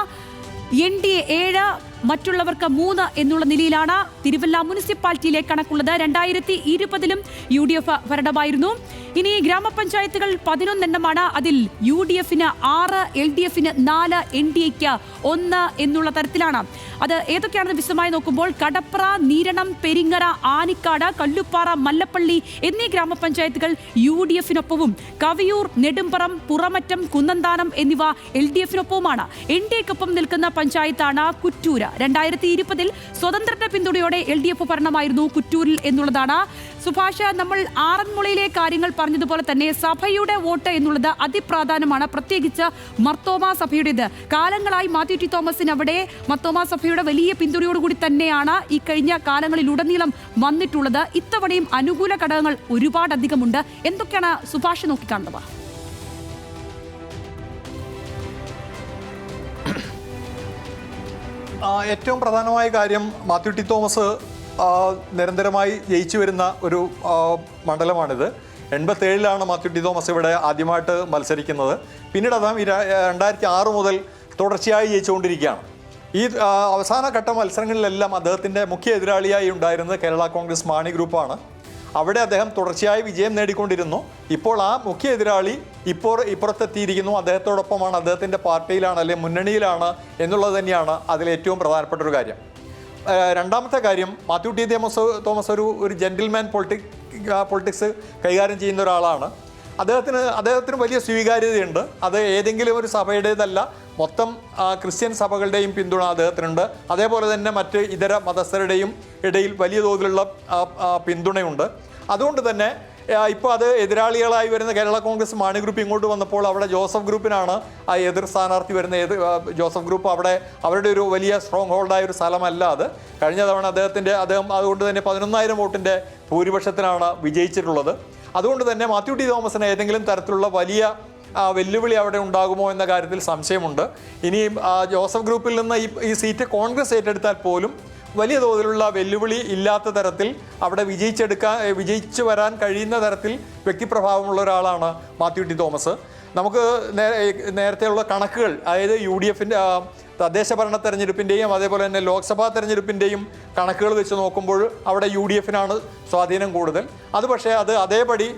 NDA 7, മറ്റുള്ളവർക്ക് 3 എന്നുള്ള നിലയിലാണ് തിരുവല്ല മുനിസിപ്പാലിറ്റിയിലെ കണക്കുള്ളത്. 2020 UDF ഭരണമായിരുന്നു. ഇനി ഗ്രാമപഞ്ചായത്തുകൾ 11 എണ്ണമാണ്. അതിൽ UDFന് 6, LDFന് 4, NDAക്ക് 1 എന്നുള്ള തരത്തിലാണ്. അത് ഏതൊക്കെയാണെന്ന് വിശദമായി നോക്കുമ്പോൾ കടപ്ര, നീരണം, പെരിങ്ങര, ആനിക്കാട്, കല്ലുപ്പാറ, മല്ലപ്പള്ളി എന്നീ ഗ്രാമപഞ്ചായത്തുകൾ UDFനൊപ്പവും കവിയൂർ, നെടുമ്പറം, പുറമറ്റം, കുന്നന്താനം എന്നിവ LDFനൊപ്പവുമാണ്. NDAക്കൊപ്പം നിൽക്കുന്ന പഞ്ചായത്താണ് കുറ്റൂര്. 2020 സ്വതന്ത്രന്റെ പിന്തുണയോടെ LDF ഭരണമായിരുന്നു കുറ്റൂരിൽ എന്നുള്ളതാണ്. സുഭാഷ്, നമ്മൾ ആറന്മുളയിലെ കാര്യങ്ങൾ പറഞ്ഞതുപോലെ തന്നെ സഭയുടെ വോട്ട് എന്നുള്ളത് അതിപ്രാധാന്യമാണ്, പ്രത്യേകിച്ച് മർത്തോമ സഭയുടേത്. കാലങ്ങളായി മാത്യു ടി തോമസിന് അവിടെ മർത്തോമ സഭയുടെ വലിയ പിന്തുണയോടുകൂടി തന്നെയാണ് ഈ കഴിഞ്ഞ കാലങ്ങളിലുടനീളം വന്നിട്ടുള്ളത്. ഇത്തവണയും അനുകൂല ഘടകങ്ങൾ ഒരുപാടധികമുണ്ട്. എന്തൊക്കെയാണ് സുഭാഷ് നോക്കിക്കാണുന്നത്? ഏറ്റവും പ്രധാനമായ കാര്യം മാത്യു ടി തോമസ് നിരന്തരമായി ജയിച്ചു വരുന്ന ഒരു മണ്ഡലമാണിത്. 87 മാത്യു ടി തോമസ് ഇവിടെ ആദ്യമായിട്ട് മത്സരിക്കുന്നത്. പിന്നീട് അതാ 2006 മുതൽ തുടർച്ചയായി ജയിച്ചുകൊണ്ടിരിക്കുകയാണ്. ഈ അവസാനഘട്ട മത്സരങ്ങളിലെല്ലാം അദ്ദേഹത്തിൻ്റെ മുഖ്യ എതിരാളിയായി ഉണ്ടായിരുന്നത് കേരള കോൺഗ്രസ് മാണി ഗ്രൂപ്പാണ്. അവിടെ അദ്ദേഹം തുടർച്ചയായി വിജയം നേടിക്കൊണ്ടിരുന്നു. ഇപ്പോൾ ആ മുഖ്യ എതിരാളി ഇപ്പുറത്തെത്തിയിരിക്കുന്നു, അദ്ദേഹത്തോടൊപ്പമാണ്, അദ്ദേഹത്തിൻ്റെ പാർട്ടിയിലാണ് അല്ലെങ്കിൽ മുന്നണിയിലാണ് എന്നുള്ളത് തന്നെയാണ് അതിലേറ്റവും പ്രധാനപ്പെട്ട ഒരു കാര്യം. രണ്ടാമത്തെ കാര്യം, മാത്യു ടി തോമസ് ഒരു ജെന്റിൽമാൻ പൊളിറ്റിക്സ് കൈകാര്യം ചെയ്യുന്ന ഒരാളാണ്. അദ്ദേഹത്തിന് വലിയ സ്വീകാര്യതയുണ്ട്. അത് ഏതെങ്കിലും ഒരു സഭയുടേതല്ല, മൊത്തം ക്രിസ്ത്യൻ സഭകളുടെയും പിന്തുണ അദ്ദേഹത്തിനുണ്ട്. അതേപോലെ തന്നെ മറ്റ് ഇതര മതസ്ഥരുടെയും ഇടയിൽ വലിയ തോതിലുള്ള പിന്തുണയുണ്ട്. അതുകൊണ്ട് തന്നെ ഇപ്പോൾ അത് എതിരാളികളായി വരുന്ന കേരള കോൺഗ്രസ് മാണി ഗ്രൂപ്പ് ഇങ്ങോട്ട് വന്നപ്പോൾ അവിടെ ജോസഫ് ഗ്രൂപ്പിനാണ് ആ എതിർ സ്ഥാനാർത്ഥി വരുന്ന. ജോസഫ് ഗ്രൂപ്പ് അവരുടെ ഒരു വലിയ സ്ട്രോങ് ഹോൾഡായ ഒരു സ്ഥലമല്ല അത്. കഴിഞ്ഞ തവണ അദ്ദേഹം അതുകൊണ്ട് തന്നെ 11,000 വോട്ടിൻ്റെ ഭൂരിപക്ഷത്തിനാണ് വിജയിച്ചിട്ടുള്ളത്. അതുകൊണ്ട് തന്നെ മാത്യു ടി തോമസിന് ഏതെങ്കിലും തരത്തിലുള്ള വലിയ വെല്ലുവിളി അവിടെ ഉണ്ടാകുമോ എന്ന കാര്യത്തിൽ സംശയമുണ്ട്. ഇനി ജോസഫ് ഗ്രൂപ്പിൽ നിന്ന് ഈ സീറ്റ് കോൺഗ്രസ് ഏറ്റെടുത്താൽ പോലും വലിയ തോതിലുള്ള വെല്ലുവിളി ഇല്ലാത്ത തരത്തിൽ അവിടെ വിജയിച്ചു വരാൻ കഴിയുന്ന തരത്തിൽ വ്യക്തിപ്രഭാവമുള്ള ഒരാളാണ് മാത്യു ടി തോമസ്. നമുക്ക് നേരത്തെയുള്ള കണക്കുകൾ, അതായത് UDFൻ്റെ തദ്ദേശ ഭരണ തെരഞ്ഞെടുപ്പിൻ്റെയും അതേപോലെ തന്നെ ലോക്സഭാ തെരഞ്ഞെടുപ്പിൻ്റെയും കണക്കുകൾ വെച്ച് നോക്കുമ്പോൾ അവിടെ UDFനാണ് സ്വാധീനം കൂടുതൽ. അത് പക്ഷേ അതേപടി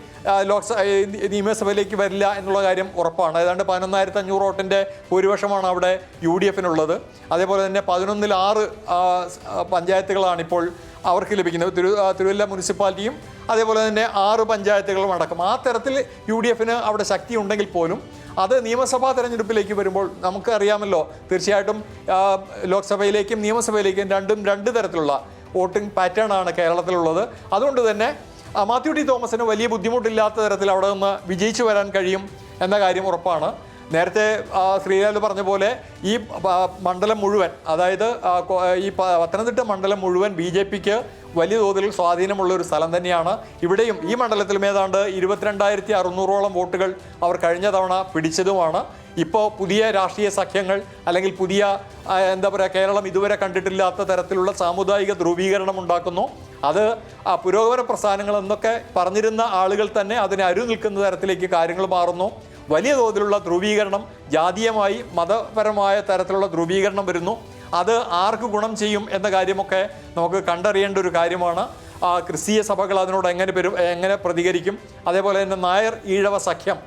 നിയമസഭയിലേക്ക് വരില്ല എന്നുള്ള കാര്യം ഉറപ്പാണ്. ഏതാണ്ട് 11,500 വോട്ടിൻ്റെ ഭൂരിപക്ഷമാണ് അവിടെ UDFനുള്ളത്. അതേപോലെ തന്നെ 11-ൽ 6 പഞ്ചായത്തുകളാണ് ഇപ്പോൾ അവർക്ക് ലഭിക്കുന്നത്. തിരുവല്ല മുനിസിപ്പാലിറ്റിയും അതേപോലെ തന്നെ 6 പഞ്ചായത്തുകളും അടക്കം. ആ തരത്തിൽ UDFന് അവിടെ ശക്തി ഉണ്ടെങ്കിൽ പോലും അത് നിയമസഭാ തെരഞ്ഞെടുപ്പിലേക്ക് വരുമ്പോൾ നമുക്ക് അറിയാമല്ലോ, തീർച്ചയായിട്ടും ലോക്സഭയിലേക്കും നിയമസഭയിലേക്കും രണ്ട് തരത്തിലുള്ള വോട്ടിംഗ് പാറ്റേൺ ആണ് കേരളത്തിലുള്ളത്. അതുകൊണ്ട് തന്നെ മാത്യു ടി തോമസിന് വലിയ ബുദ്ധിമുട്ടില്ലാത്ത തരത്തിൽ അവിടെ നിന്ന് വിജയിച്ചു വരാൻ കഴിയും എന്ന കാര്യം ഉറപ്പാണ്. നേരത്തെ ശ്രീലാൽ പറഞ്ഞ പോലെ ഈ മണ്ഡലം മുഴുവൻ, അതായത് ഈ പത്തനംതിട്ട മണ്ഡലം മുഴുവൻ BJPക്ക് വലിയ തോതിൽ സ്വാധീനമുള്ള ഒരു സ്ഥലം തന്നെയാണ്. ഇവിടെയും ഈ മണ്ഡലത്തിലും ഏതാണ്ട് 22,600ഓളം വോട്ടുകൾ അവർ കഴിഞ്ഞ തവണ പിടിച്ചതുമാണ്. ഇപ്പോൾ പുതിയ രാഷ്ട്രീയ സഖ്യങ്ങൾ അല്ലെങ്കിൽ പുതിയ കേരളം ഇതുവരെ കണ്ടിട്ടില്ലാത്ത തരത്തിലുള്ള സാമുദായിക ധ്രുവീകരണം ഉണ്ടാക്കുന്നു. അത് പുരോഗമന പ്രസ്ഥാനങ്ങൾ എന്നൊക്കെ പറഞ്ഞിരുന്ന ആളുകൾ തന്നെ അതിനെ നിൽക്കുന്ന തരത്തിലേക്ക് കാര്യങ്ങൾ മാറുന്നു. വലിയ തോതിലുള്ള ധ്രുവീകരണം, ജാതീയമായി മതപരമായ തരത്തിലുള്ള ധ്രുവീകരണം വരുന്നു. അത് ആർക്ക് ഗുണം ചെയ്യും എന്ന കാര്യമൊക്കെ നമുക്ക് കണ്ടറിയേണ്ട ഒരു കാര്യമാണ്. ക്രിസ്തീയ സഭകൾ അതിനോട് എങ്ങനെ പ്രതികരിക്കും? അതേപോലെ തന്നെ നായർ ഈഴവ സഖ്യം,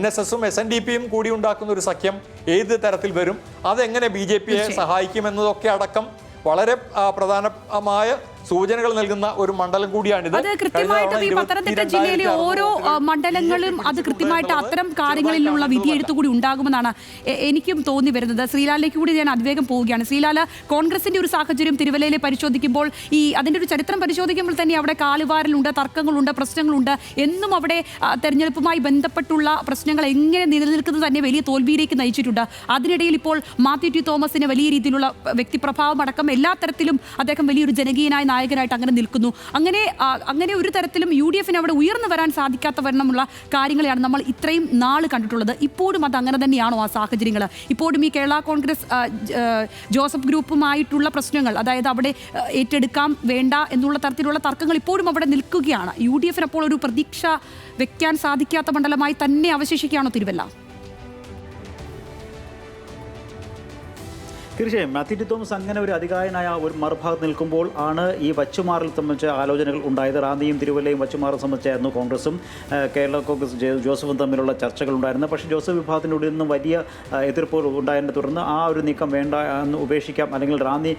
NSSും SNDPയും കൂടി ഉണ്ടാക്കുന്ന ഒരു സഖ്യം ഏത് തരത്തിൽ വരും, അതെങ്ങനെ BJPയെ സഹായിക്കുമെന്നതൊക്കെ അടക്കം വളരെ പ്രധാനമായ സൂചനകൾ നൽകുന്ന ഒരു മണ്ഡലം കൂടിയാണിത്. അത് കൃത്യമായിട്ടും ഈ പത്തനംതിട്ട ജില്ലയിലെ ഓരോ മണ്ഡലങ്ങളും അത് കൃത്യമായിട്ട് അത്തരം കാര്യങ്ങളിലുള്ള വിധിയെഴുത്തു കൂടി ഉണ്ടാകുമെന്നാണ് എനിക്കും തോന്നി വരുന്നത്. ശ്രീലാലിലേക്ക് കൂടി ഞാൻ അതിവേഗം പോവുകയാണ്. ശ്രീലാൽ, കോൺഗ്രസിന്റെ ഒരു സാഹചര്യം തിരുവല്ലയിലെ പരിശോധിക്കുമ്പോൾ അതിന്റെ ഒരു ചരിത്രം പരിശോധിക്കുമ്പോൾ തന്നെ അവിടെ കാലുവാരലുണ്ട്, തർക്കങ്ങളുണ്ട്, പ്രശ്നങ്ങളുണ്ട്. എന്നും അവിടെ തെരഞ്ഞെടുപ്പുമായി ബന്ധപ്പെട്ടുള്ള പ്രശ്നങ്ങൾ എങ്ങനെ നിലനിൽക്കുന്നത് തന്നെ വലിയ തോൽവിയിലേക്ക് നയിച്ചിട്ടുണ്ട്. അതിനിടയിൽ ഇപ്പോൾ മാത്യു ടി തോമസിന് വലിയ രീതിയിലുള്ള വ്യക്തിപ്രഭാവം അടക്കം എല്ലാ തരത്തിലും അദ്ദേഹം വലിയൊരു ജനകീയനായ നായകനായിട്ട് അങ്ങനെ നിൽക്കുന്നു. അങ്ങനെ ഒരു തരത്തിലും UDFന് അവിടെ ഉയർന്നു വരാൻ സാധിക്കാത്ത വരണമുള്ള കാര്യങ്ങളെയാണ് നമ്മൾ ഇത്രയും നാൾ കണ്ടിട്ടുള്ളത്. ഇപ്പോഴും അത് അങ്ങനെ തന്നെയാണോ ആ സാഹചര്യങ്ങൾ? ഇപ്പോഴും ഈ കേരള കോൺഗ്രസ് ജോസഫ് ഗ്രൂപ്പുമായിട്ടുള്ള പ്രശ്നങ്ങൾ, അതായത് അവിടെ ഏറ്റെടുക്കാം വേണ്ട എന്നുള്ള തരത്തിലുള്ള തർക്കങ്ങൾ ഇപ്പോഴും അവിടെ നിൽക്കുകയാണ്. UDFന് അപ്പോൾ ഒരു പ്രതീക്ഷ വെക്കാൻ സാധിക്കാത്ത മണ്ഡലമായി തന്നെ അവശേഷിക്കുകയാണോ തിരുവല്ല? തീർച്ചയായും മാത്യു ടി തോമസ് അങ്ങനെ ഒരു അധികായനായ ഒരു മറുഭാഗത്ത് നിൽക്കുമ്പോൾ ആണ് ഈ വച്ചുമാറിൽ സംബന്ധിച്ച ആലോചനകൾ ഉണ്ടായത്. റാന്നിയും തിരുവല്ലയും വച്ചുമാറും സംബന്ധിച്ചായിരുന്നു കോൺഗ്രസും കേരള കോൺഗ്രസ് ജോസഫും തമ്മിലുള്ള ചർച്ചകൾ ഉണ്ടായിരുന്നു. പക്ഷേ ജോസഫ് വിഭാഗത്തിനുള്ളിൽ നിന്നും വലിയ എതിർപ്പുകൾ ഉണ്ടായതിനെ തുടർന്ന് ആ ഒരു നീക്കം വേണ്ട എന്ന് ഉപേക്ഷിക്കാം, അല്ലെങ്കിൽ റാന്നി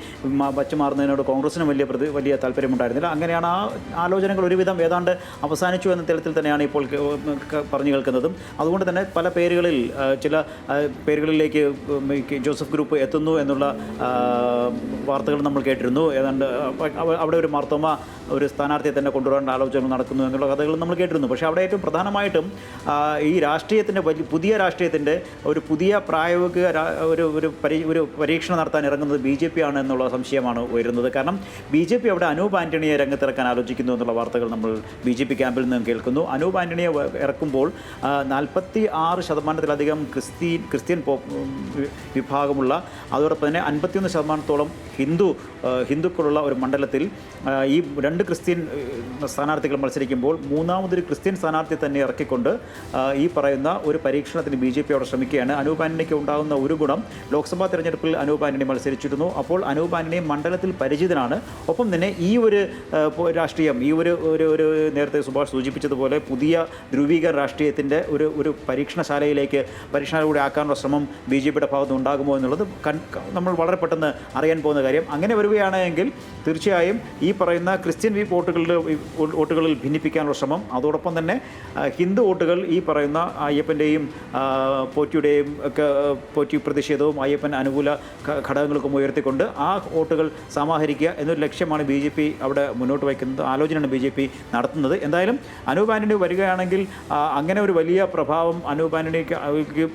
വച്ചുമാറുന്നതിനോട് കോൺഗ്രസിനും വലിയ താല്പര്യമുണ്ടായിരുന്നില്ല. അങ്ങനെയാണ് ആ ആലോചനകൾ ഒരുവിധം ഏതാണ്ട് അവസാനിച്ചു എന്ന തലത്തിൽ തന്നെയാണ് ഇപ്പോൾ പറഞ്ഞു കേൾക്കുന്നതും. അതുകൊണ്ട് തന്നെ പല പേരുകളിൽ ചില പേരുകളിലേക്ക് ജോസഫ് ഗ്രൂപ്പ് എത്തുന്നു എന്നുള്ള വാർത്തകൾ നമ്മൾ കേട്ടിരുന്നു. ഏതാണ്ട് അവിടെ ഒരു മാർത്തോമ ഒരു സ്ഥാനാർത്ഥിയെ തന്നെ കൊണ്ടുവരേണ്ട ആലോചനകൾ നടക്കുന്നു എന്നുള്ള കഥകൾ നമ്മൾ കേട്ടിരുന്നു. പക്ഷേ അവിടെ ഏറ്റവും പ്രധാനമായിട്ടും ഈ രാഷ്ട്രീയത്തിൻ്റെ പുതിയ രാഷ്ട്രീയത്തിൻ്റെ ഒരു പുതിയ പ്രായോഗിക ഒരു പരീക്ഷണം നടത്താൻ ഇറങ്ങുന്നത് BJP ആണ് എന്നുള്ള സംശയമാണ് ഉയരുന്നത്. കാരണം BJP അവിടെ അനൂപ് ആൻ്റണിയെ രംഗത്തിറക്കാൻ ആലോചിക്കുന്നു എന്നുള്ള വാർത്തകൾ നമ്മൾ BJP ക്യാമ്പിൽ നിന്നും കേൾക്കുന്നു. അനൂപ് ആൻ്റണിയെ ഇറക്കുമ്പോൾ 46% ക്രിസ്ത്യൻ വിഭാഗമുള്ള, അതോടൊപ്പം തന്നെ 51% ഹിന്ദുക്കളുള്ള ഒരു മണ്ഡലത്തിൽ ഈ 2 ക്രിസ്ത്യൻ സ്ഥാനാർത്ഥികൾ മത്സരിക്കുമ്പോൾ മൂന്നാമതൊരു ക്രിസ്ത്യൻ സ്ഥാനാർത്ഥി തന്നെ ഇറക്കിക്കൊണ്ട് ഈ പറയുന്ന ഒരു പരീക്ഷണത്തിന് BJP അവിടെ ശ്രമിക്കുകയാണ്. അനൂപ് ആൻ്റണിക്ക് ഉണ്ടാകുന്ന ഒരു ഗുണം, ലോക്സഭാ തെരഞ്ഞെടുപ്പിൽ അനൂപ് ആൻ്റണി മത്സരിച്ചിരുന്നു. അപ്പോൾ അനൂപ് ആൻ്റണി മണ്ഡലത്തിൽ പരിചിതനാണ്. ഒപ്പം തന്നെ ഈ ഒരു രാഷ്ട്രീയം, ഈ ഒരു നേരത്തെ സുഭാഷ് സൂചിപ്പിച്ചതുപോലെ പുതിയ ധ്രുവീകരണ രാഷ്ട്രീയത്തിൻ്റെ ഒരു പരീക്ഷണശാലയിലൂടെ ആക്കാനുള്ള ശ്രമം BJPയുടെ ഭാഗത്ത് ഉണ്ടാകുമോ എന്നുള്ളത് നമ്മൾ വളരെ പെട്ടെന്ന് അറിയാൻ പോകുന്ന കാര്യം. അങ്ങനെ വരികയാണെങ്കിൽ തീർച്ചയായും ഈ പറയുന്ന ക്രിസ്ത്യൻ വോട്ടുകളിൽ ഭിന്നിപ്പിക്കാനുള്ള ശ്രമം, അതോടൊപ്പം തന്നെ ഹിന്ദു വോട്ടുകൾ ഈ പറയുന്ന അയ്യപ്പൻ്റെയും പോറ്റിയുടെയും ഒക്കെ പോറ്റി പ്രതിഷേധവും അയ്യപ്പൻ അനുകൂല ഘടകങ്ങൾക്കും ഉയർത്തിക്കൊണ്ട് ആ വോട്ടുകൾ സമാഹരിക്കുക എന്നൊരു ലക്ഷ്യമാണ് BJP അവിടെ മുന്നോട്ട് വയ്ക്കുന്നത്. ആലോചനയാണ് BJP നടത്തുന്നത്. എന്തായാലും അനൂപ് ആൻ്റണി വരികയാണെങ്കിൽ അങ്ങനെ ഒരു വലിയ പ്രഭാവം അനൂപ് ആൻ്റണിക്ക്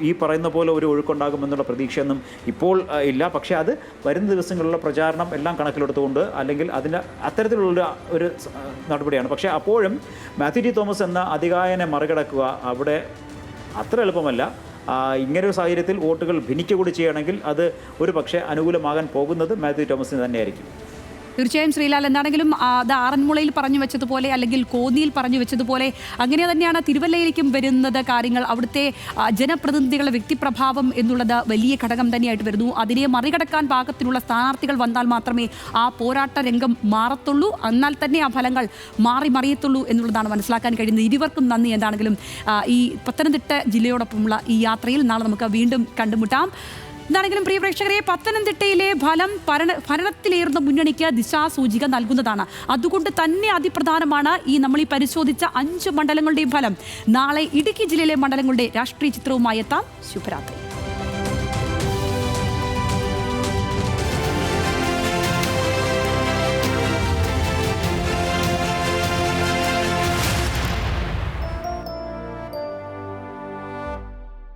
ഈ പറയുന്ന പോലെ ഒരു ഒഴുക്കുണ്ടാകുമെന്നുള്ള പ്രതീക്ഷയൊന്നും ഇപ്പോൾ ഇല്ല. പക്ഷേ അത് വരുന്ന ദിവസങ്ങളിലുള്ള പ്രചാരണം എല്ലാം കണക്കിലെടുത്തുകൊണ്ട്, അല്ലെങ്കിൽ അത്തരത്തിലുള്ള ഒരു നടപടിയാണ്. പക്ഷേ അപ്പോഴും മാത്യു ടി തോമസ് എന്ന അധികായനെ മറികടക്കുക അവിടെ അത്ര എളുപ്പമല്ല. ഇങ്ങനൊരു സാഹചര്യത്തിൽ വോട്ടുകൾ ഭിന്നിക്കുക കൂടി ചെയ്യുകയാണെങ്കിൽ അത് ഒരു പക്ഷേ അനുകൂലമാകാൻ പോകുന്നത് മാത്യു തോമസിന് തന്നെയായിരിക്കും. തീർച്ചയായും ശ്രീലാൽ, എന്താണെങ്കിലും അത് ആറന്മുളയിൽ പറഞ്ഞു വെച്ചതുപോലെ അല്ലെങ്കിൽ കോന്നിയിൽ പറഞ്ഞു വെച്ചതുപോലെ അങ്ങനെ തന്നെയാണ് തിരുവല്ലയിലേക്കും വരുന്നത് കാര്യങ്ങൾ. അവിടുത്തെ ജനപ്രതിനിധികളുടെ വ്യക്തിപ്രഭാവം എന്നുള്ളത് വലിയ ഘടകം തന്നെയായിട്ട് വരുന്നു. അതിനെ മറികടക്കാൻ പാകത്തിലുള്ള സ്ഥാനാർത്ഥികൾ വന്നാൽ മാത്രമേ ആ പോരാട്ട രംഗം മാറത്തുള്ളൂ, എന്നാൽ തന്നെ ആ ഫലങ്ങൾ മറിയത്തുള്ളൂ എന്നുള്ളതാണ് മനസ്സിലാക്കാൻ കഴിയുന്നത്. ഇരുവർക്കും നന്ദി. എന്താണെങ്കിലും ഈ പത്തനംതിട്ട ജില്ലയോടൊപ്പമുള്ള ഈ യാത്രയിൽ നാളെ നമുക്ക് വീണ്ടും കണ്ടുമുട്ടാം. എന്താണെങ്കിലും പ്രിയ പ്രേക്ഷകരെ, പത്തനംതിട്ടയിലെ ഫലം ഭരണത്തിലേറുന്ന മുന്നണിക്ക് ദിശാസൂചിക നൽകുന്നതാണ്. അതുകൊണ്ട് തന്നെ അതിപ്രധാനമാണ് നമ്മൾ ഈ പരിശോധിച്ച 5 മണ്ഡലങ്ങളുടെയും ഫലം. നാളെ ഇടുക്കി ജില്ലയിലെ മണ്ഡലങ്ങളുടെ രാഷ്ട്രീയ ചിത്രവുമായി എത്താം. ശുഭരാത്രി.